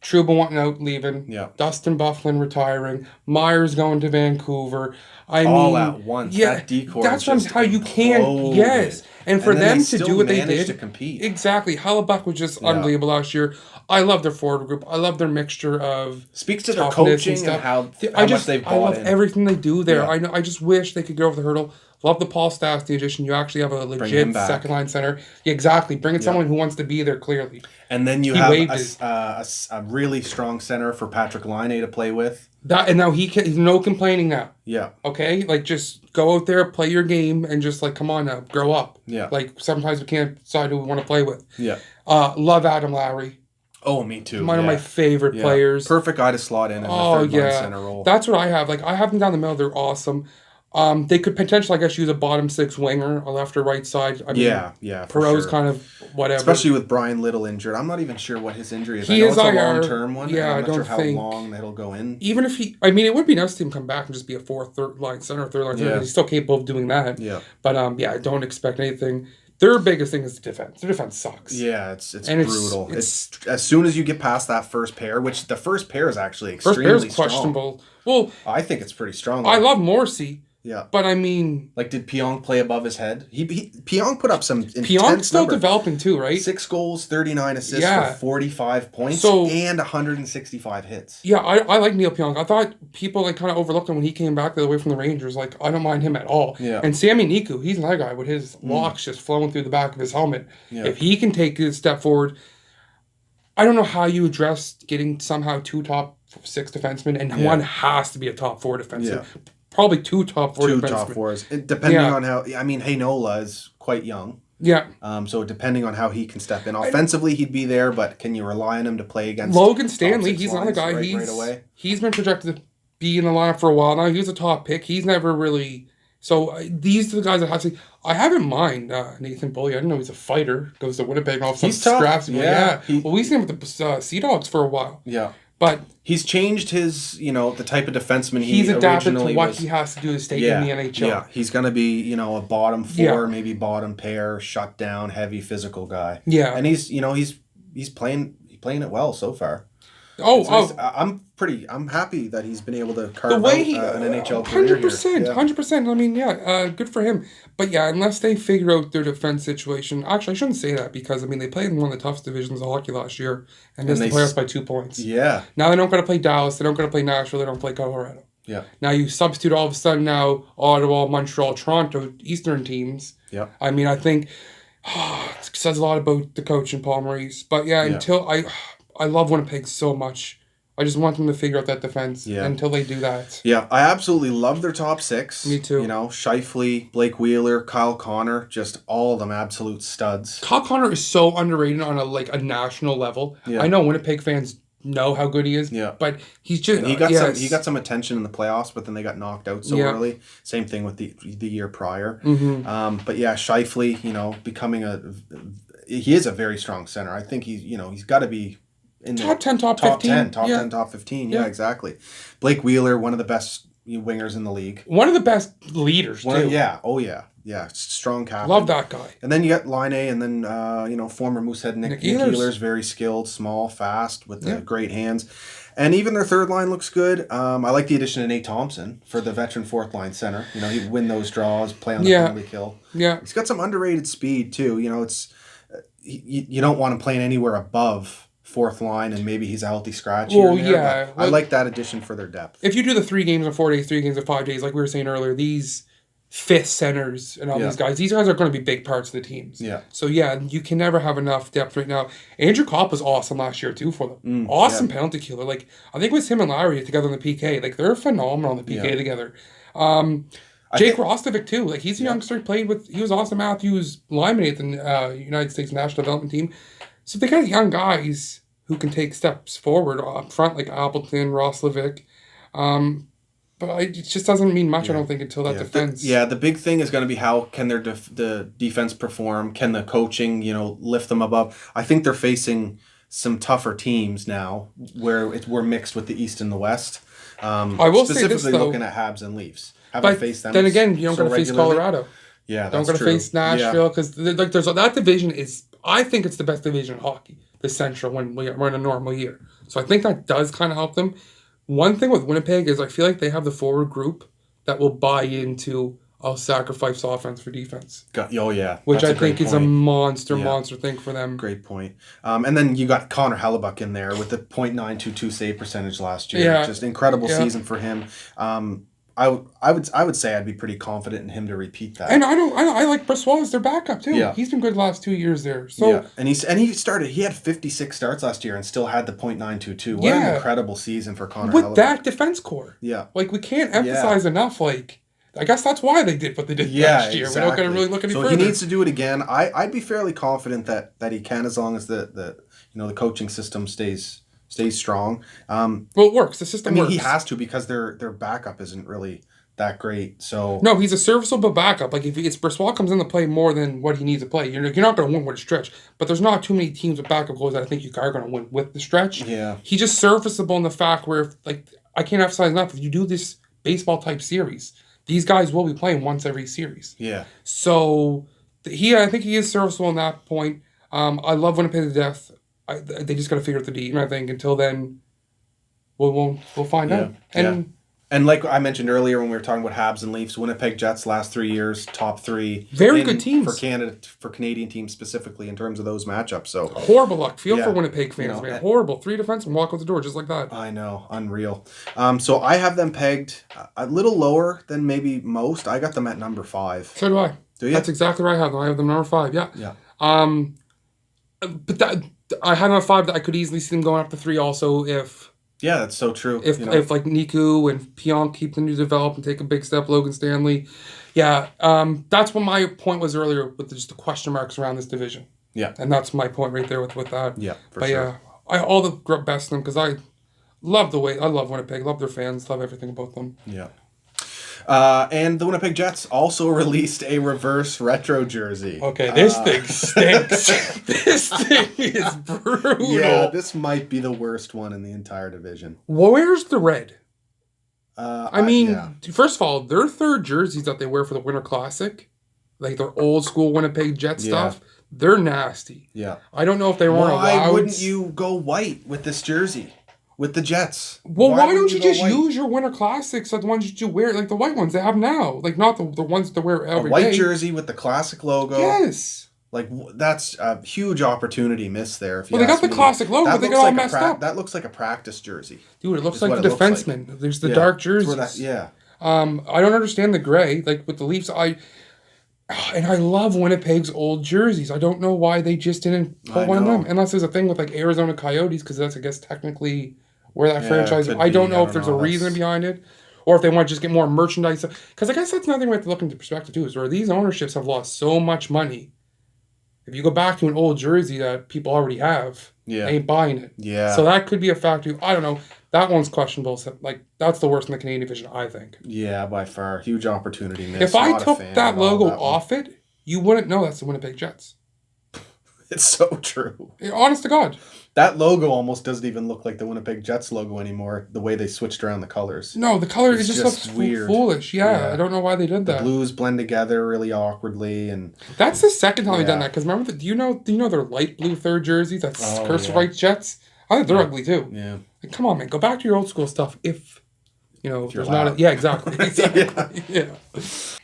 Trouba wanting out, leaving. Yeah. Dustin Byfuglien retiring. Myers going to Vancouver. All at once. Yeah. That decor. That's how you can. Yes. And for them to do what they did. To compete. Exactly. Hellebuck was just unbelievable last year. I love their forward group. I love their mixture of speaks to their coaching and how much they've bought in. I love everything they do there. Yeah. I just wish they could get over the hurdle. Love the Paul Stastny addition. You actually have a legit second line center. Yeah, exactly. Bring in someone who wants to be there clearly. And then you have a really strong center for Patrick Laine to play with. And now he's no complaining now. Yeah. Okay? Like, just go out there, play your game, and just, like, come on now, grow up. Yeah. Like, sometimes we can't decide who we want to play with. Yeah. Love Adam Lowry. Oh, me too. One of my favorite players. Perfect guy to slot in the third line center role. That's what I have. Like, I have them down the middle. They're awesome. They could potentially, I guess, use a bottom six winger, a left or right side. I mean, Perreault's kind of whatever. Especially with Brian Little injured. I'm not even sure what his injury is. He is it's a long-term one. Yeah, I'm not sure how long that'll go in. Even if it would be nice to see him come back and just be a third line center. He's still capable of doing that. Yeah. But, I don't expect anything. Their biggest thing is the defense. Their defense sucks. Yeah, it's brutal. It's as soon as you get past that first pair, which the first pair is actually extremely strong. First pair is questionable. Well, I think it's pretty strong. I love Morrissey. Yeah. But I mean... Like, did Pionk play above his head? Pionk put up some intense Pionk's still developing too, right? 6 goals, 39 assists for 45 points and 165 hits. Yeah, I like Neil Pionk. I thought people like kind of overlooked him when he came back away from the Rangers. Like, I don't mind him at all. Yeah. And Sami Niku, he's another guy with his locks just flowing through the back of his helmet. Yeah. If he can take a step forward... I don't know how you address getting somehow 2 top 6 defensemen, and one has to be a top 4 defenseman. Yeah. Probably 2 top 4 defensemen. 2 top 4s. Depending on how... I mean, Heinola is quite young. Yeah. So depending on how he can step in. Offensively, he'd be there, but can you rely on him to play against... Logan Stanley, he's another guy. Right away? He's been projected to be in the lineup for a while now. He was a top pick. He's never really... So these are the guys that have to... I have in mind Nathan Bully. I didn't know he's a fighter. Goes to Winnipeg and all of a sudden scraps him. Yeah. Well, we've seen him with the Sea Dogs for a while. Yeah. But he's changed his, the type of defenseman he's adapted to originally what was. he has to do to stay in the NHL. Yeah, he's going to be, a bottom four, maybe bottom pair, shut down, heavy physical guy. Yeah. And he's playing it well so far. Nice. I'm happy that he's been able to carve the way out an NHL career 100%, 100%. I mean, good for him. But yeah, unless they figure out their defense situation. Actually, I shouldn't say that because, I mean, they played in one of the toughest divisions of hockey last year and missed the playoffs by 2 points. Yeah. Now they don't got to play Dallas. They don't got to play Nashville. They don't play Colorado. Yeah. Now you substitute all of a sudden now Ottawa, Montreal, Toronto, Eastern teams. Yeah. I mean, I think it says a lot about the coach and Paul Maurice. But until I love Winnipeg so much. I just want them to figure out that defense until they do that. Yeah, I absolutely love their top six. Me too. Scheifele, Blake Wheeler, Kyle Connor, just all of them absolute studs. Kyle Connor is so underrated on a national level. Yeah. I know Winnipeg fans know how good he is. Yeah. But he's just and he got some attention in the playoffs, but then they got knocked out so early. Same thing with the year prior. Mm-hmm. But yeah, Scheifele, becoming he is a very strong center. I think he's got to be in top 10, top 15. Top 10, top 15. Yeah, exactly. Blake Wheeler, one of the best wingers in the league. One of the best leaders, too. Yeah. Oh, yeah. Yeah. Strong captain. Love that guy. And then you got Line A, and then, former Moosehead Nick Ehlers, very skilled, small, fast, with the great hands. And even their third line looks good. I like the addition of Nate Thompson for the veteran fourth line center. He'd win those draws, play on the penalty kill. Yeah. He's got some underrated speed, too. It's you don't want him playing anywhere above fourth line, and maybe he's a healthy scratch here and there. I like that addition for their depth. If you do the 3 games in 4 days, 3 games in 5 days, like we were saying earlier, these fifth centers and all these guys are going to be big parts of the teams. Yeah. So you can never have enough depth right now. Andrew Kopp was awesome last year too for them. Awesome penalty killer. Like I think it was him and Lowry together on the PK. Like they're phenomenal on the PK together. Jake Rostovic too. Like he's a youngster. He was Austin Matthews lineman at the United States National Development Team. So they got young guys who can take steps forward up front, like Appleton, Roslovic. But it just doesn't mean much, I don't think, until that defense. The big thing is going to be how can the defense perform? Can the coaching, lift them above? I think they're facing some tougher teams now where we're mixed with the East and the West. I will say this, though. Specifically looking at Habs and Leafs. Haven't faced them. Then again, you don't got to face Colorado. Yeah, that's true. Don't got to face Nashville because there's that division is. I think it's the best division in hockey, the Central, when we're in a normal year. So I think that does kind of help them. One thing with Winnipeg is I feel like they have the forward group that will buy into I'll sacrifice offense for defense. Oh, yeah. Which I think is a monster thing for them. Great point. And then you got Connor Hellebuck in there with the .922 save percentage last year. Yeah. Just incredible season for him. I would say I'd be pretty confident in him to repeat that. And I like Brossoit as their backup too. Yeah. He's been good the last 2 years there. So and he had 56 starts last year and still had the .922. What an incredible season for Connor Hellebuck. With that defense core. Yeah. Like we can't emphasize enough I guess that's why they did what they did last year. Exactly. We're not going to really look any further. So he needs to do it again. I'd be fairly confident that he can as long as the coaching system stays strong. Well, it works. The system works. He has to because their backup isn't really that great. So no, he's a serviceable backup. Like if Brossoit comes in to play more than what he needs to play, you're not going to win with a stretch. But there's not too many teams with backup goals that I think you are going to win with the stretch. Yeah, he's just serviceable in the fact where I can't emphasize enough. If you do this baseball type series, these guys will be playing once every series. Yeah. So I think he is serviceable in that point. I love Winnipeg to death. They just got to figure out the D. And I think until then, we'll find out. And like I mentioned earlier when we were talking about Habs and Leafs, Winnipeg Jets last 3 years, top 3. Very good teams. For Canadian teams specifically in terms of those matchups. So horrible luck. Feel for Winnipeg fans, man. Horrible. 3 defensemen walk out the door just like that. I know. Unreal. So I have them pegged a little lower than maybe most. I got them at number 5. So do I. Do you? That's exactly where I have them. I have them number 5, yeah. Yeah. But I had them at 5 that I could easily see them going up to 3 also if... Yeah, that's so true. If like Niku and Pionk keep them to develop and take a big step, Logan Stanley. Yeah, that's what my point was earlier with just the question marks around this division. Yeah. And that's my point right there with that. Yeah, for sure. I all the best of them because I love Winnipeg, love their fans, love everything about them. Yeah. And the Winnipeg Jets also released a reverse retro jersey. Okay, this thing stinks. This thing is brutal. Yeah, this might be the worst one in the entire division. Where's the red? I mean, yeah. first of all, their third jerseys that they wear for the Winter Classic, like their old school Winnipeg Jet stuff, they're nasty. Yeah. I don't know if they weren't allowed. Why wouldn't you go white with this jersey? With the Jets? Well, why don't you just use your Winter Classics, like the ones that you wear, like the white ones they have now, like not the ones that wear every day. A white jersey with the classic logo. Yes. Like, that's a huge opportunity missed there. If you they got the classic logo, but they got all messed up. That looks like a practice jersey. Dude, it looks like the defenseman. Like. There's the dark jerseys. Yeah. I don't understand the gray. Like, with the Leafs, and I love Winnipeg's old jerseys. I don't know why they just didn't pull one of them. Unless there's a thing with, like, Arizona Coyotes, because that's, I guess, technically where that franchise... I don't know if there's a reason behind it. Or if they want to just get more merchandise. Because I guess that's another thing we have to look into perspective, too, is where these ownerships have lost so much money. If you go back to an old jersey that people already have, they ain't buying it. Yeah. So that could be a factor. I don't know. That one's questionable. So, like, that's the worst in the Canadian division, I think. Yeah, by far. Huge opportunity missed. If I took that logo off it, you wouldn't know that's the Winnipeg Jets. It's so true. Honest to God. That logo almost doesn't even look like the Winnipeg Jets logo anymore, the way they switched around the colors. No, the color, it just looks weird. Foolish. Yeah, I don't know why they did that. The blues blend together really awkwardly. And that's the second time they've done that, because remember, do you know their light blue third jerseys? That's Curse of White Jets? I think they're ugly too. Yeah. Like, come on, man. Go back to your old school stuff if there's not yeah, exactly. Yeah.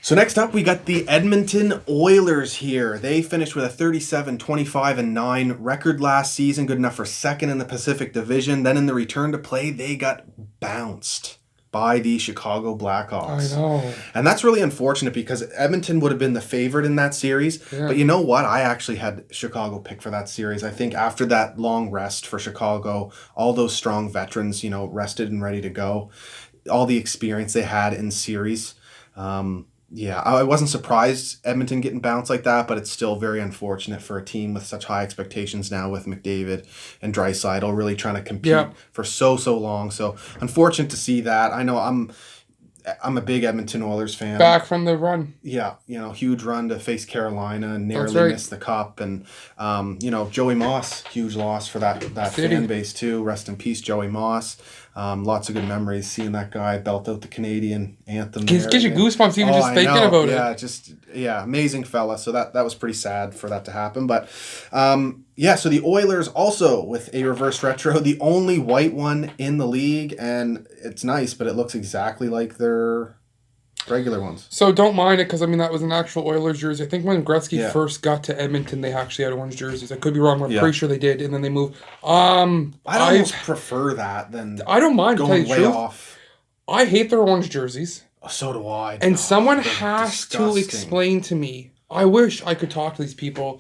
So next up, we got the Edmonton Oilers here. They finished with a 37-25-9 record last season, good enough for second in the Pacific Division. Then in the return to play, they got bounced by the Chicago Blackhawks. I know. And that's really unfortunate because Edmonton would have been the favorite in that series. Yeah. But you know what? I actually had Chicago pick for that series. I think after that long rest for Chicago, all those strong veterans, rested and ready to go. All the experience they had in series. I wasn't surprised Edmonton getting bounced like that, but it's still very unfortunate for a team with such high expectations now with McDavid and Draisaitl really trying to compete for so long. So unfortunate to see that. I know I'm a big Edmonton Oilers fan. Back from the run. Yeah, huge run to face Carolina and narrowly missed the cup. And, Joey Moss, huge loss for that fan base too. Rest in peace, Joey Moss. Lots of good memories seeing that guy belt out the Canadian anthem. Gives you goosebumps even just thinking about it. Amazing fella. So that was pretty sad for that to happen. But so the Oilers also with a reverse retro, the only white one in the league, and it's nice, but it looks exactly like their regular ones. So don't mind it, because that was an actual Oilers jersey. I think when Gretzky first got to Edmonton, they actually had orange jerseys. I could be wrong, but I'm pretty sure they did, and then they moved. I'd almost prefer that than I don't mind going way off. I hate their orange jerseys. So do I. And someone has to explain to me. I wish I could talk to these people.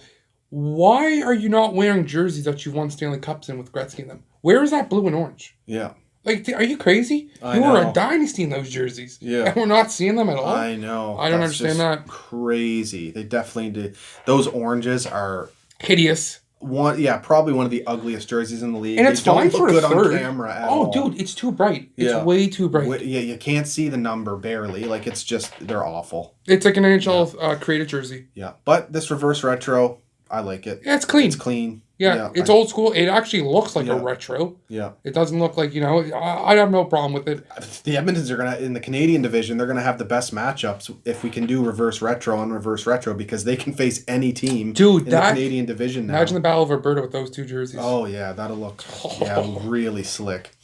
Why are you not wearing jerseys that you won Stanley Cups in with Gretzky in them? Where is that blue and orange? Yeah. Like, are you crazy? You were a dynasty in those jerseys. Yeah. And we're not seeing them at all. I know. I don't understand that. Crazy. They definitely did. Those oranges are hideous. Probably one of the ugliest jerseys in the league. And it's fine for a third. On camera at all. Dude, it's too bright. It's way too bright. You can't see the number barely. Like, it's just, they're awful. It's like an NHL created jersey. Yeah. But this reverse retro, I like it. Yeah, it's clean. It's clean. Yeah, it's old school. It actually looks like a retro. Yeah. It doesn't look like, I have no problem with it. The Edmontons are in the Canadian division, they're going to have the best matchups if we can do reverse retro on reverse retro, because they can face any team in the Canadian division now. Imagine the Battle of Alberta with those two jerseys. Oh, yeah, that'll look really slick.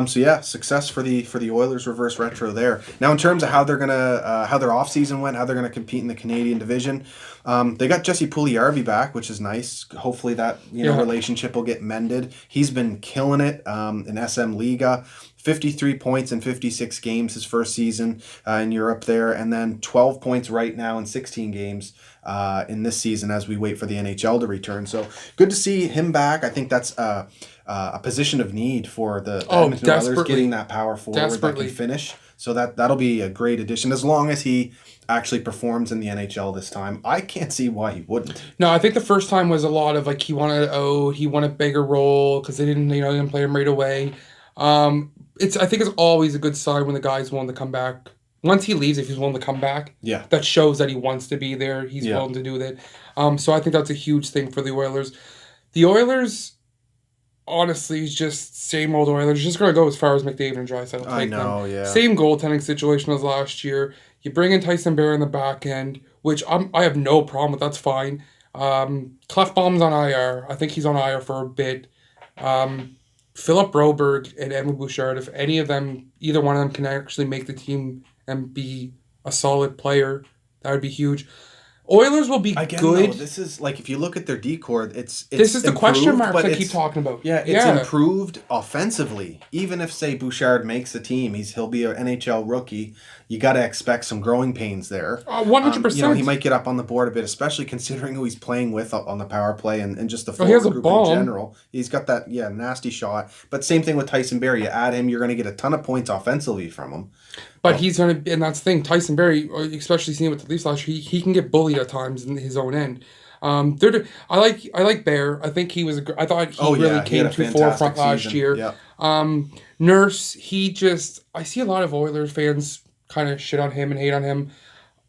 Success for the Oilers reverse retro there. Now, in terms of how they're going to, how their offseason went, how they're going to compete in the Canadian division, they got Jesse Puljujarvi back, which is nice. Hopefully that relationship will get mended. He's been killing it in SM Liga. 53 points in 56 games his first season in Europe there, and then 12 points right now in 16 games in this season as we wait for the NHL to return. So good to see him back. I think that's a position of need for the Edmonton Oilers, getting that power forward that can finish. So that'll be a great addition as long as he actually performs in the NHL this time. I can't see why he wouldn't. No, I think the first time was a lot of like he wanted a bigger role because they didn't play him right away. I think it's always a good sign when the guy's willing to come back once he leaves, if he's willing to come back, Yeah. that shows that he wants to be there. He's willing to do that. So I think that's a huge thing for the Oilers. The Oilers, honestly, is just same old Oilers. Just going to go as far as McDavid and Draisaitl. I know, yeah. Same goaltending situation as last year. You bring in Tyson Barrie in the back end, which I have no problem with. That's fine. Clefbaum's on IR. I think he's on IR for a bit. Philip Broberg and Edmund Bouchard, if either one of them can actually make the team and be a solid player, that would be huge. Oilers will be good. Though, this is like if you look at their decor, it's this is the improved, question marks I keep talking about. Yeah, it's improved offensively. Even if say Bouchard makes the team, he'll be an NHL rookie. You got to expect some growing pains there. 100%. He might get up on the board a bit, especially considering who he's playing with on the power play and just the forward group in general. He's got that nasty shot. But same thing with Tyson Barrie. You add him, you're going to get a ton of points offensively from him. But he's going to, and that's the thing, Tyson Barrie, especially seeing with the Leafs last year, he can get bullied at times in his own end. I like Bear. I think he was. I thought he really came to forefront last year. Yeah. Nurse, I see a lot of Oilers fans kind of shit on him and hate on him.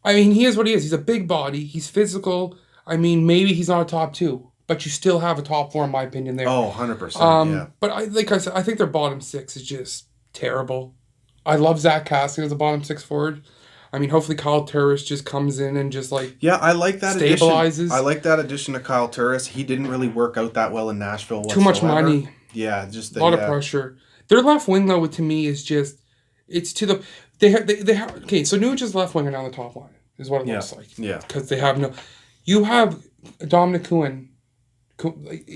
I mean, he is what he is. He's a big body. He's physical. I mean, maybe he's not a top 2, but you still have a top 4 in my opinion there. Oh, 100%. Yeah. But like I said, I think their bottom 6 is just terrible. I love Zach Cassidy as a bottom 6 forward. I mean, hopefully Kyle Turris just comes in and just like I like that stabilizes. Addition. I like that addition to Kyle Turris. He didn't really work out that well in Nashville whatsoever. Too much money. Yeah, just a lot of pressure. Their left wing though, to me, is just it's to the they have okay. So Nuge's left winger down the top line is what it looks like. Yeah, because they have no. You have Dominic Kuhn.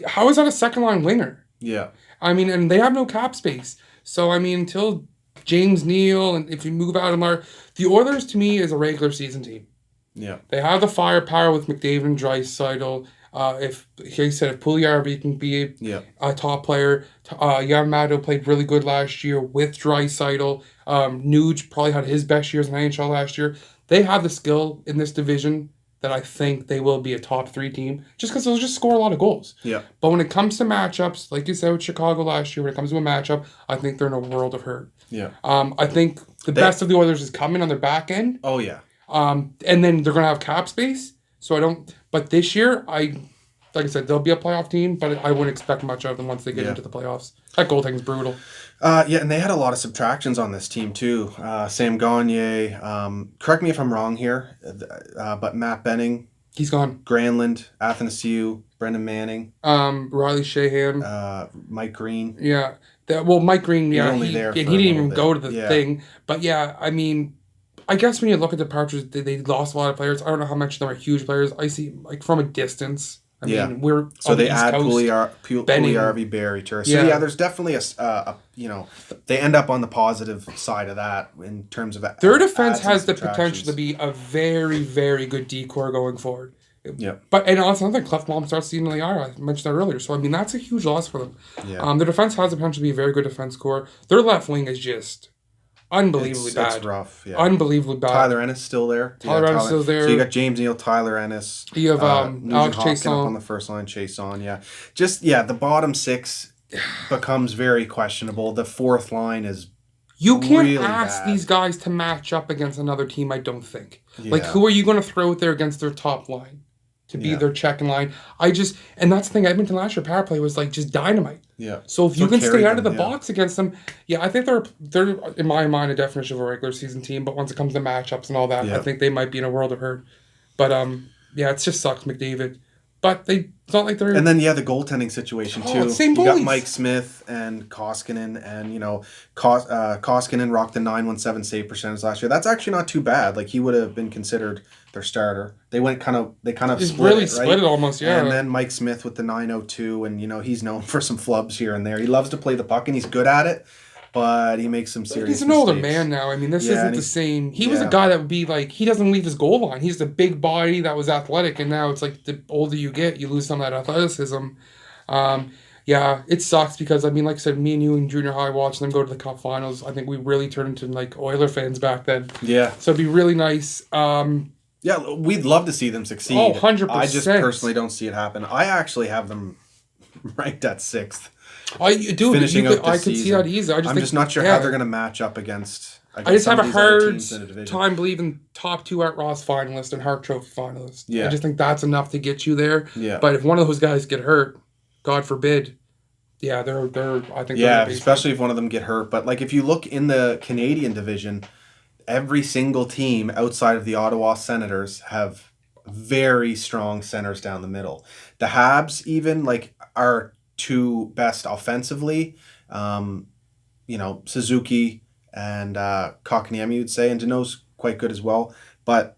How is that a second line winger? Yeah, I mean, and they have no cap space. So I mean, until James Neal, and if you move out of the Oilers to me is a regular season team. Yeah. They have the firepower with McDavid and Draisaitl. If Puljujarvi can be a top player, Yamamoto played really good last year with Draisaitl. Nuge probably had his best years in the NHL last year. They have the skill in this division that I think they will be a top 3 team just because they'll just score a lot of goals. Yeah. But when it comes to matchups, like you said with Chicago last year, when it comes to a matchup, I think they're in a world of hurt. Yeah. I think the best of the Oilers is coming on their back end. Oh, yeah. And then they're going to have cap space. But this year, like I said, they'll be a playoff team, but I wouldn't expect much of them once they get into the playoffs. That goaltending's brutal. And they had a lot of subtractions on this team, too. Sam Gagner, correct me if I'm wrong here, but Matt Benning. He's gone. Granlund, Athanasiou, Brendan Manning. Riley Shahan. Mike Green. Yeah. Mike Green, he didn't even go to the thing. But I mean, I guess when you look at the departures, they lost a lot of players. I don't know how much of them are huge players. I see, like, from a distance. I mean, we're so they add Puljujarvi, Barrie, Turris. So there's definitely they end up on the positive side of that in terms of their defense has the potential to be a very, very good decor going forward. Yeah. But and also another Clefbaum starts seeing the IR. I mentioned that earlier. So I mean that's a huge loss for them. Yeah. Their defense has the potential to be a very good defense core. Their left wing is just unbelievably bad. It's rough. Yeah. Unbelievably bad. Tyler Ennis still there. Tyler Ennis still there. So you got James Neal, Tyler Ennis. You have Alex Chiasson on the first line. Chiasson, the bottom 6 becomes very questionable. The fourth line is you can't really ask bad. These guys to match up against another team. I don't think. Yeah. Like who are you going to throw out there against their top line? To be their checking line. And that's the thing, Edmonton last year, power play was like just dynamite. Yeah. So if you can stay out of the box against them, I think they're in my mind a definition of a regular season team, but once it comes to matchups and all that, I think they might be in a world of hurt. But it just sucks, McDavid. But it's not like they're... And then, the goaltending situation, too. Same you goalies. got Mike Smith and Koskinen, and, Koskinen rocked the .917 save percentage last year. That's actually not too bad. Like, he would have been considered their starter. They kind of split it almost, And then Mike Smith with the .902, and, he's known for some flubs here and there. He loves to play the puck, and he's good at it. But he makes some serious mistakes. He's an older man now. I mean, this isn't the same. He was a guy that would be like, he doesn't leave his goal line. He's a big body that was athletic, and now it's like the older you get, you lose some of that athleticism. It sucks because, I mean, like I said, me and you in junior high watching them go to the Cup finals, I think we really turned into like Oiler fans back then. Yeah. So it'd be really nice. We'd love to see them succeed. Oh, 100%. I just personally don't see it happen. I actually have them ranked at 6th. I could see that easy. I'm just not sure how they're going to match up against I just have a hard teams in the division. time believing top 2 Art Ross finalist and Hart Trophy finalist. Yeah. I just think that's enough to get you there. Yeah. But if one of those guys get hurt, God forbid, yeah, they're I think yeah, they're especially if one of them get hurt. But like if you look in the Canadian division, every single team outside of the Ottawa Senators have very strong centers down the middle. The Habs even like are 2 best offensively. Suzuki and Kotkaniemi, you'd say, and Danault's quite good as well. But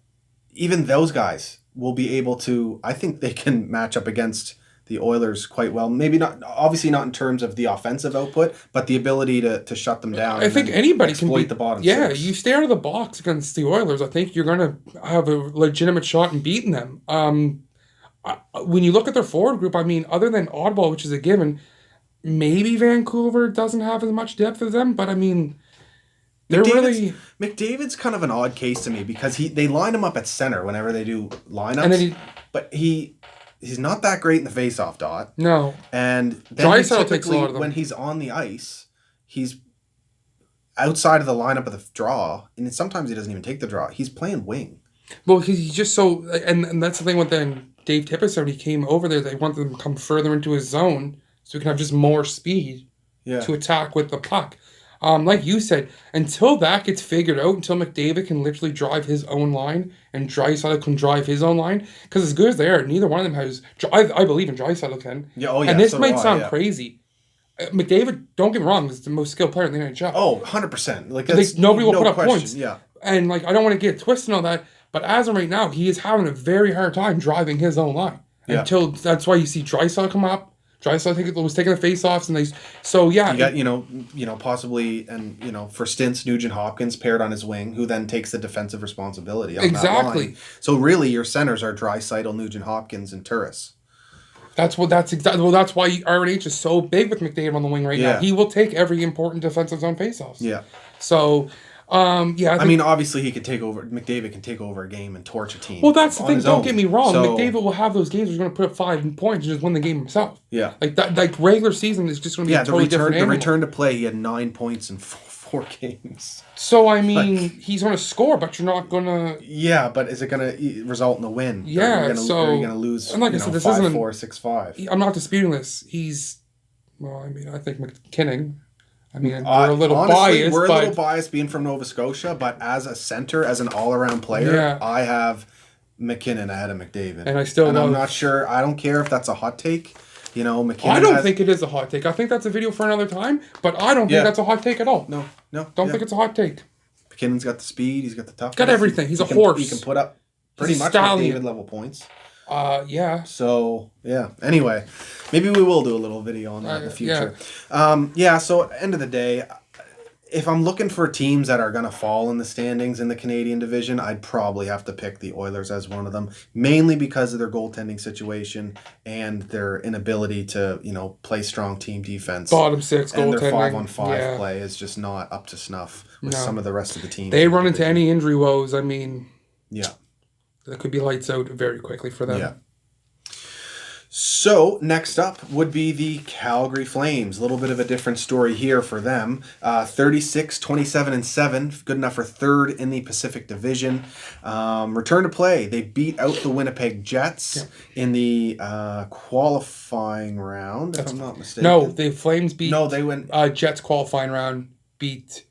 even those guys will be able to, I think they can match up against the Oilers quite well. Maybe not, obviously not in terms of the offensive output, but the ability to shut them down. I think anybody exploit can beat the bottom Yeah, six. you stay out of the box against the Oilers, I think you're going to have a legitimate shot in beating them. When you look at their forward group, I mean, other than Ottawa, which is a given, maybe Vancouver doesn't have as much depth as them, but I mean, they're really... McDavid's kind of an odd case to me because they line him up at center whenever they do lineups, And then but he's not that great in the face-off dot. No. And then Draisaitl takes a lot of them. when he's on the ice, he's outside of the lineup of the draw, and sometimes he doesn't even take the draw. He's playing wing. Well, he's just so... And that's the thing with then Dave Tippett said when he came over there, they wanted him to come further into his zone so he can have just more speed to attack with the puck. Like you said, until that gets figured out, until McDavid can literally drive his own line and Draisaitl can drive his own line, because as good as they are, neither one of them has... I believe in Draisaitl can. Yeah, oh yeah. And this might sound crazy. McDavid, don't get me wrong, is the most skilled player in the NHL. Oh, 100%. Like, nobody will put up points. Yeah. And like, I don't want to get twisted and all that, but as of right now, he is having a very hard time driving his own line. Yeah. Until that's why you see Draisaitl come up. Draisaitl was taking the face-offs, and you got possibly, and for stints, Nugent Hopkins paired on his wing, who then takes the defensive responsibility on that line. So really, your centers are Draisaitl, Nugent Hopkins, and Turris. That's why RNH is so big with McDavid on the wing right now. He will take every important defensive zone face-offs. Yeah. So. I mean, obviously, McDavid can take over a game and torch a team. Well, that's the thing. Don't get me wrong. So, McDavid will have those games where he's going to put up 5 points and just win the game himself. Yeah. Like that. Like regular season is just going to be a totally different animal. The return to play, he had 9 points in 4 games. So, I mean, he's going to score, but you're not going to... Yeah, but is it going to result in a win? Yeah, Or are you going to lose, and like I said, this 5-4, 6-5? I'm not disputing this. I think McKinnon... I mean, we're a little biased. We're a little biased being from Nova Scotia, but as a center, as an all-around player, I have McKinnon ahead of McDavid. And I'm not sure. I don't care if that's a hot take. McKinnon. I don't think it is a hot take. I think that's a video for another time, but I don't think that's a hot take at all. No. Don't think it's a hot take. McKinnon's got the speed. He's got the toughness. Got everything. He's a horse. He can put up pretty much McDavid level points. Yeah. So, yeah. Anyway, maybe we will do a little video on that in the future. So end of the day, if I'm looking for teams that are going to fall in the standings in the Canadian division, I'd probably have to pick the Oilers as one of them, mainly because of their goaltending situation and their inability to, play strong team defense. Bottom 6 goaltending. And their 5-on-5 play is just not up to snuff with some of the rest of the teams. They run into any injury woes, I mean... Yeah. That could be lights out very quickly for them. Yeah. So, next up would be the Calgary Flames. A little bit of a different story here for them. 36, 27, and 7. Good enough for third in the Pacific Division. Return to play. They beat out the Winnipeg Jets in the qualifying round, if I'm not mistaken. No, the Flames beat... No, they went... Jets qualifying round beat...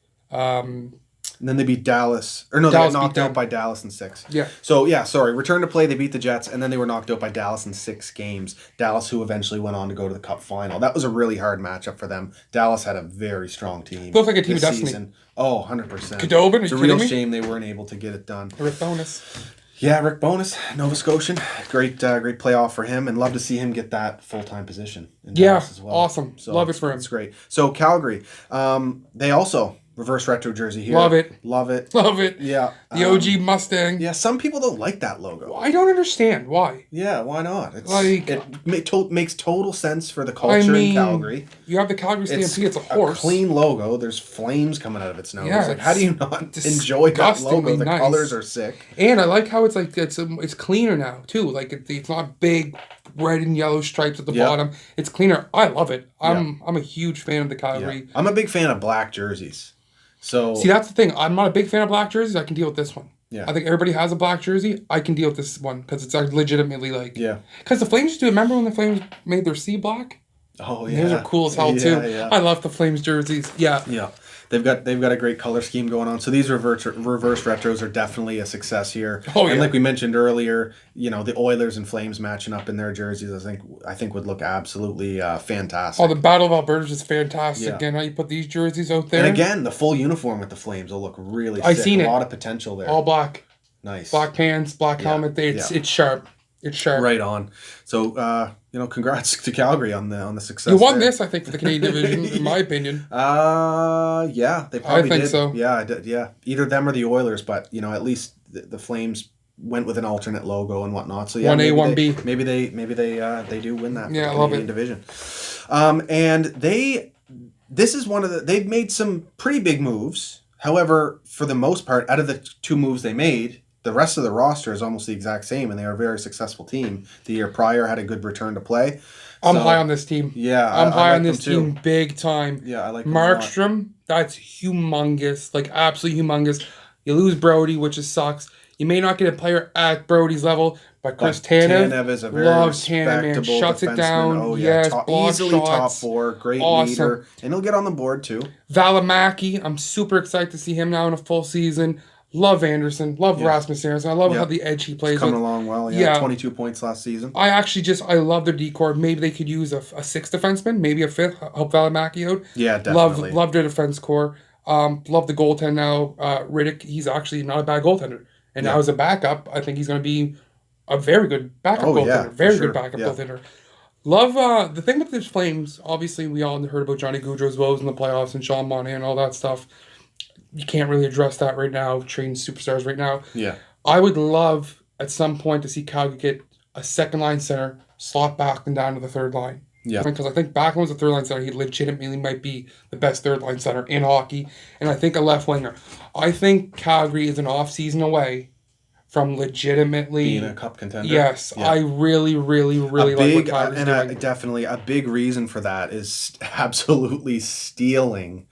And then they beat Dallas. Or no, they got knocked out by Dallas in 6. Yeah. So, return to play, they beat the Jets, and then they were knocked out by Dallas in 6 games. Dallas, who eventually went on to go to the Cup final. That was a really hard matchup for them. Dallas had a very strong team. Looks like a team of destiny. Season. Oh, 100%. Khudobin, it's a real shame they weren't able to get it done. Rick Bowness. Yeah, Rick Bowness, Nova Scotian. Great playoff for him, and love to see him get that full-time position in Dallas as well. Awesome. So love it for him. It's great. So, Calgary, they also... Reverse retro jersey here. Love it. Yeah. The OG Mustang. Yeah, some people don't like that logo. I don't understand why. Yeah, why not? It makes total sense for the culture in Calgary. You have the Calgary Stampede. It's a horse. A clean logo. There's flames coming out of its nose. Yeah, how do you not enjoy that logo? The colors are sick. And I like how it's cleaner now too. Like it's not big red and yellow stripes at the bottom. It's cleaner. I love it. I'm a huge fan of the Calgary. Yeah. I'm a big fan of black jerseys. So See, that's the thing. I'm not a big fan of black jerseys. I can deal with this one. yeah, I think everybody has a black jersey. I can deal with this one because it's legitimately like. yeah. Because the Flames do. Remember when the Flames made their sea black? Oh And those are yeah, cool as hell yeah, too. yeah. I love the Flames jerseys. Yeah. Yeah, they've got a great color scheme going on. So these reverse retros are definitely a success here. Oh And yeah. like we mentioned earlier, the Oilers and Flames matching up in their jerseys, I think would look absolutely fantastic. Oh, the Battle of Alberta is fantastic. Yeah. Again, how you put these jerseys out And there. again, the full uniform with the Flames will look really I sick. seen A it. lot of potential there. All black. Nice. Black pants, black helmet. It's sharp. It's sharp. Right on. So congrats to Calgary on the success. You won there. this, I think, for the Canadian division, in my opinion. Yeah, they probably think did. so. Yeah, I did. Yeah, either them or the Oilers, but at least the Flames went with an alternate logo and whatnot. So yeah, 1A, 1B. Maybe they do win that. Yeah, for I the love Canadian it. division. And this is they've made some pretty big moves. However, for the most part, out of the two moves they made, the rest of the roster is almost the exact same, and they are a very successful team. The year prior had a good return to play. I'm high on this team. Yeah, I'm high like on this them too. team big time. Yeah, I like them a lot. Markstrom, that's humongous. Like, absolutely humongous. You lose Brody, which is sucks. You may not get a player at Brody's level, but Chris Tanev. Tanev is a very loves Tanev, man. respectable Shuts it defenseman. down. Oh yeah, Yes, block easily shots. top four, great Awesome. leader, and he'll get on the board too. Valimaki, I'm super excited to see him now in a full season. Love Anderson. Love Rasmus Anderson. I love how the edge he plays He's coming with. along well. Yeah. 22 points last season. I actually I love their decor. Maybe they could use a sixth defenseman, maybe a fifth. Help Valimaki out. Yeah, definitely. Love their defense core. Love the goaltend now. Riddick, he's actually not a bad goaltender. And now as a backup, I think he's going to be a very good backup goaltender. Yeah, very sure. good backup goaltender. Love the thing with the Flames. Obviously, we all heard about Johnny Gaudreau's woes in the playoffs and Sean Monahan and all that stuff. You can't really address that right now, trading superstars right now. Yeah. I would love at some point to see Calgary get a second line center, slot Backlund down to the third line. Yeah. Because I think Backlund's a third line center. He legitimately might be the best third line center in hockey. And I think a left winger. I think Calgary is an off season away from legitimately being a cup contender. Yes. Yeah. I really, really, really like what Calgary's doing. Definitely a big reason for that is absolutely stealing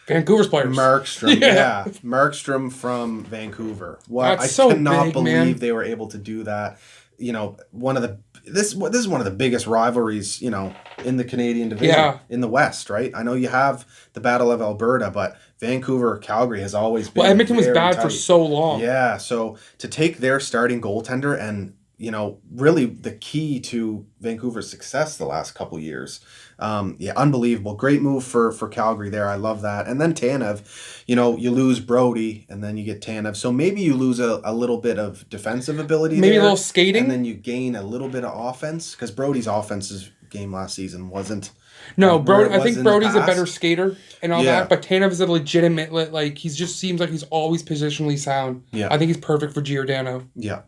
Vancouver's players. Markstrom. Yeah. Markstrom from Vancouver. That's I so cannot big, believe man. they were able to do that. This is one of the biggest rivalries, in the Canadian division, in the West, right? I know you have the Battle of Alberta, but Vancouver, Calgary has always been Edmonton was bad tight for so long. Yeah, so to take their starting goaltender and, really the key to Vancouver's success the last couple years. Unbelievable. Great move for Calgary there. I love that. And then Tanev, you lose Brody and then you get Tanev. So maybe you lose a little bit of defensive ability maybe there, a little skating. And then you gain a little bit of offense because Brody's offensive game last season wasn't. No, Brody. I think in Brody's the a better past. skater and all that, but Tanev is a legitimate. He just seems like he's always positionally sound. Yeah, I think he's perfect for Giordano. Yeah,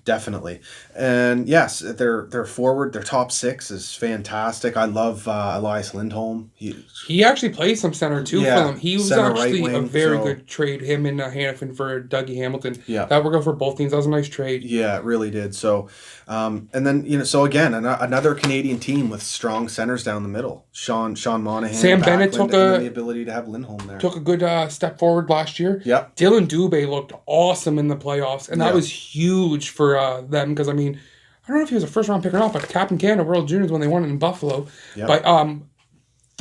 definitely. And yes, their forward, their top six is fantastic. I love Elias Lindholm. He actually plays some center too for them. He was actually right wing, a very good trade. Him and Hanifin for Dougie Hamilton. Yeah, that worked out for both teams. That was a nice trade. Yeah, it really did. So, and then so again, another Canadian team with strong centers down the middle. Sean Monahan, Sam Bennett took the ability to have Lindholm there. Took a good step forward last year. Yeah, Dylan Dubé looked awesome in the playoffs, and that was huge for them because I don't know if he was a first round pick or not, but Captain Canada World Juniors when they won it in Buffalo. Yep. But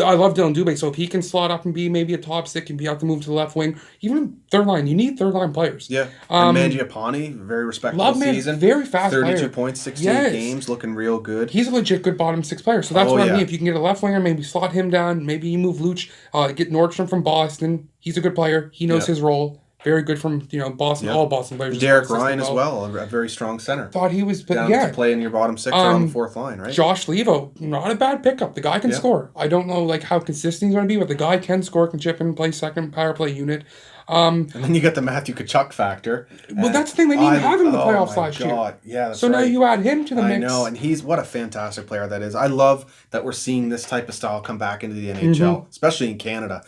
I love Dylan Dubé, so if he can slot up and be maybe a top six and be able to move to the left wing, even third line, you need third line players. Yeah, and Mangiapane, very respectable season. Very fast 32 player. points, 68 games, looking real good. He's a legit good bottom six player, so that's what I mean. If you can get a left winger, maybe slot him down, maybe you move Luch, get Nordstrom from Boston. He's a good player. He knows his role. Very good from Boston, all Boston players. Derek Ryan as well, a very strong center. Thought he was, but to play in your bottom six or on the fourth line, right? Josh Levo, not a bad pickup. The guy can score. I don't know how consistent he's going to be, but the guy can score, can chip in, play second power play unit. And then you get the Matthew Tkachuk factor. Well, that's the thing. They didn't have him in the playoffs last year. Yeah, that's so now you add him to the mix. I know, and what a fantastic player that is. I love that we're seeing this type of style come back into the NHL, especially in Canada.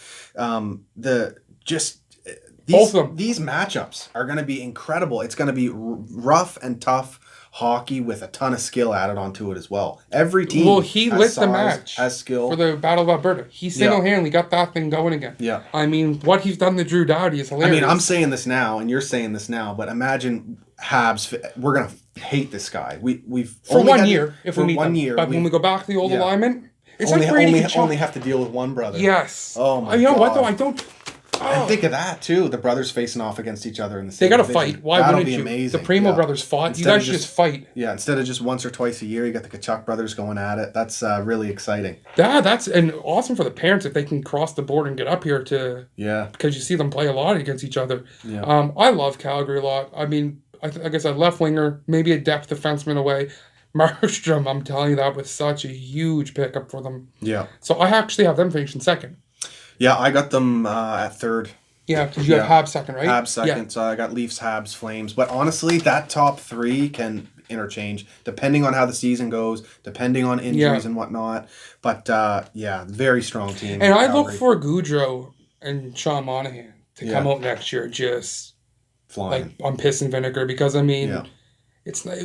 These matchups are going to be incredible. It's going to be rough and tough hockey with a ton of skill added onto it as well. Every team Well, he has lit the size, match has skill. for the Battle of Alberta. He single-handedly got that thing going again. Yeah. I mean, what he's done to Drew Doughty is hilarious. I mean, I'm saying this now, and you're saying this now, but imagine Habs. We're gonna hate this guy. We've for only 1 year if we meet them. year. But when we go back to the old alignment, it's only, like Brady only have to deal with one brother. Yes. Oh my god. You know what though? I don't. And think of that too. The brothers facing off against each other in the same They got to division. fight. Why That'll wouldn't be you? amazing. The Primo brothers fought. You guys should just fight. Yeah, instead of just once or twice a year, you got the Kachuk brothers going at it. That's really exciting. Yeah, that's and awesome for the parents if they can cross the border and get up here to. Yeah. Because you see them play a lot against each other. Yeah. I love Calgary a lot. I mean, like I said, left winger, maybe a depth defenseman away. Markstrom, I'm telling you, that was such a huge pickup for them. Yeah. So I actually have them finishing second. Yeah, I got them at third. Yeah, because you have Habs second, right? Habs second, so I got Leafs, Habs, Flames. But honestly, that top three can interchange depending on how the season goes, depending on injuries and whatnot. But very strong team. And I look for Goudreau and Sean Monahan to come out next year just flying. Like on piss and vinegar because, I mean, it's not,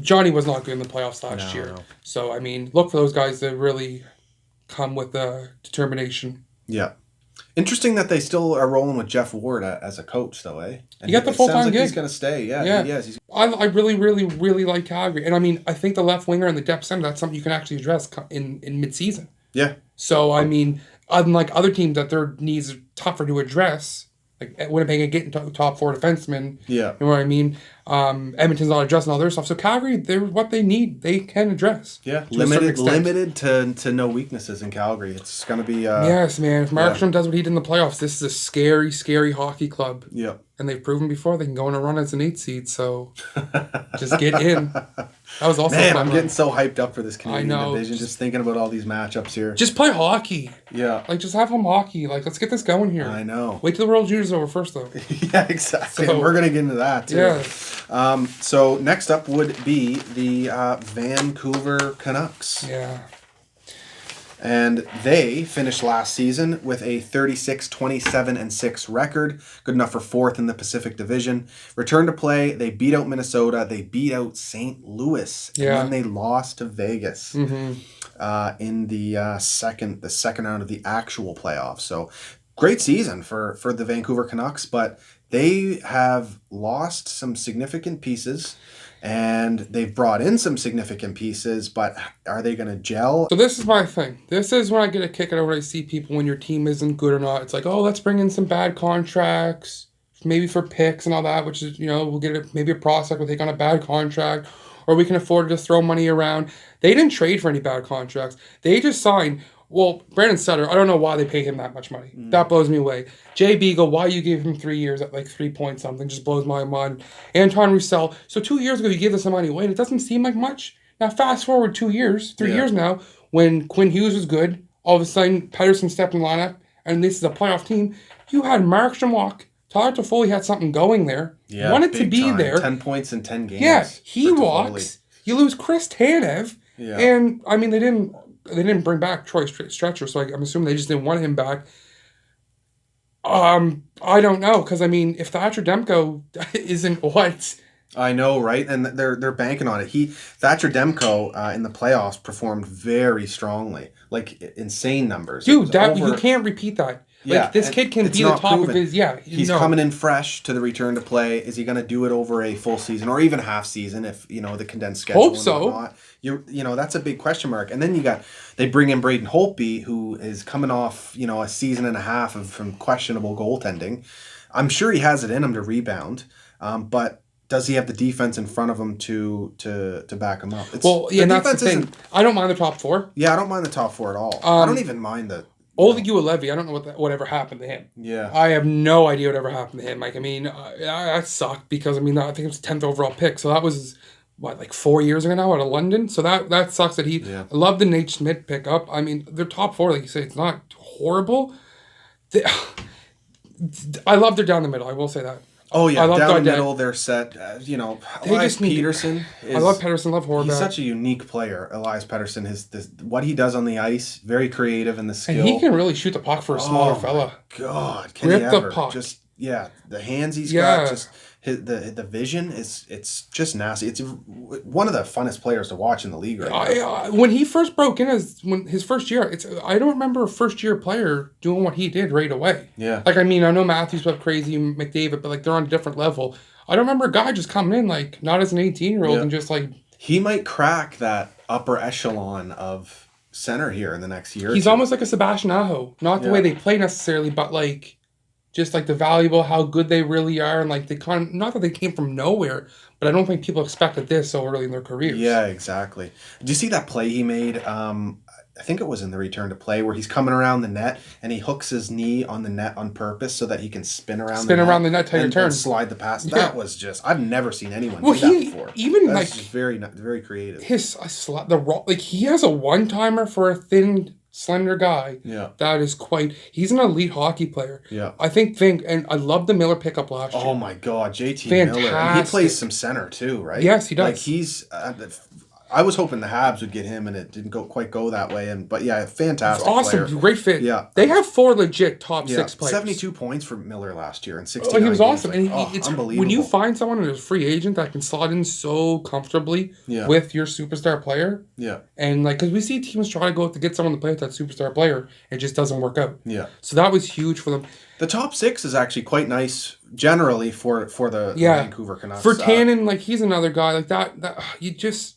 Johnny was not good in the playoffs last year. No. So, I mean, look for those guys to really come with determination. Yeah. Interesting that they still are rolling with Jeff Ward as a coach, though, eh? And he got the full-time gig. He's going to stay. Yeah. He is. I really, really, really like Calgary. And, I mean, I think the left winger and the depth center, that's something you can actually address in mid-season. Yeah. So, I mean, unlike other teams that their needs are tougher to address, like Winnipeg and getting top four defensemen. Yeah. You know what I mean? Edmonton's not addressing all their stuff. So Calgary, they're what they need. They can address. Yeah. Limited to no weaknesses in Calgary. It's going to be... yes, man. If Markstrom does what he did in the playoffs, this is a scary, scary hockey club. Yeah. And they've proven before they can go on a run as an 8 seed. So just get in. That was also I'm getting so hyped up for this Canadian division. Just thinking about all these matchups here. Just play hockey. Yeah. Like, just have home hockey. Like, let's get this going here. I know. Wait till the World Juniors over first, though. Yeah, exactly. So, and we're going to get into that, too. Yeah. So, next up would be the Vancouver Canucks. Yeah. And they finished last season with a 36-27-6 record, good enough for fourth in the Pacific Division. Return to play, they beat out Minnesota, they beat out St. Louis, and then they lost to Vegas in the second round of the actual playoffs. So great season for the Vancouver Canucks, but they have lost some significant pieces. And they've brought in some significant pieces, but are they going to gel? So this is my thing. This is when I get a kick out of when I see people when your team isn't good or not. It's like, oh, let's bring in some bad contracts, maybe for picks and all that, which is, we'll get maybe a prospect will take on a bad contract, or we can afford to just throw money around. They didn't trade for any bad contracts. They just signed... Well, Brandon Sutter, I don't know why they paid him that much money. That blows me away. Jay Beagle, why you gave him 3 years at like 3 point something, just blows my mind. Anton Roussel. So 2 years ago, you gave this money away, and it doesn't seem like much. Now, fast forward 2 years, 3 years now, when Quinn Hughes was good, all of a sudden, Patterson stepped in the lineup, and this is a playoff team. You had Markstrom walk. Tyler Toffoli had something going there. Yeah, wanted to be time. there. 10 points in 10 games. Yeah, he walks. You lose Chris Tanev. Yeah. And, I mean, they didn't bring back Troy Stretcher, so I'm assuming they just didn't want him back. I don't know, because, I mean, if Thatcher Demko isn't what... I know, right? And they're banking on it. Thatcher Demko in the playoffs performed very strongly, like insane numbers. Dude, you can't repeat that. Like, this kid can be the top proven. Of his... Yeah, he's coming in fresh to the return to play. Is he going to do it over a full season or even half season if, the condensed schedule? Hope so. Whatnot? That's a big question mark. And then they bring in Braden Holtby, who is coming off, a season and a half from questionable goaltending. I'm sure he has it in him to rebound, but does he have the defense in front of him to back him up? That's the thing. I don't mind the top four. Yeah, I don't mind the top four at all. I don't even mind the... Oleg Uelevi, I don't know whatever happened to him. Yeah. I have no idea whatever happened to him. Like, I mean, that sucked because, I think it was 10th overall pick. So that was, 4 years ago now out of London? So that sucks that I love the Nate Schmidt pickup. I mean, their top four, like you say, it's not horrible. I love their down the middle. I will say that. Oh, yeah. Down the middle, they're set. Elias Patterson. I love Patterson. Love Horvath. He's such a unique player, Elias Patterson. What he does on the ice, very creative in the skill. And he can really shoot the puck for a smaller fella. God. Can Rip he ever? the puck. Just the hands he's got, Yeah. just the vision it's just nasty. It's one of the funnest players to watch in the league right now. When he first broke in his first year, I don't remember a first year player doing what he did right away. Yeah. Like I mean, I know Matthews went crazy, McDavid, but like they're on a different level. I don't remember a guy just coming in like not as an 18-year-old and just like he might crack that upper echelon of center here in the next year. He's almost like a Sebastian Aho, not the way they play necessarily, but like just like the valuable, how good they really are, and like they kind of, not that they came from nowhere, but I don't think people expected this so early in their careers. Yeah, exactly. Did you see that play he made? I think it was in the return to play where he's coming around the net and he hooks his knee on the net on purpose so that he can spin around the net till your turn. And slide the pass. Yeah. That was just, I've never seen anyone do that before. Even that's like very, very creative. Like he has a one-timer for a thin, slender guy. Yeah. That is he's an elite hockey player. Yeah. I think, and I love the Miller pickup last year. Oh my God, JT Fantastic. Miller. And he plays some center too, right? Yes, he does. Like he's, I was hoping the Habs would get him, and it didn't quite go that way. But yeah, fantastic. Awesome, player. Great fit. Yeah, they have 4 legit top 6 players. 72 points for Miller last year and 69. He was awesome, and it's unbelievable. When you find someone who's a free agent that can slot in so comfortably with your superstar player. Yeah, and like because we see teams try to go to get someone to play with that superstar player, it just doesn't work out. Yeah, so that was huge for them. The top 6 is actually quite nice generally for the Vancouver Canucks. For Tannen, like he's another guy like that you just.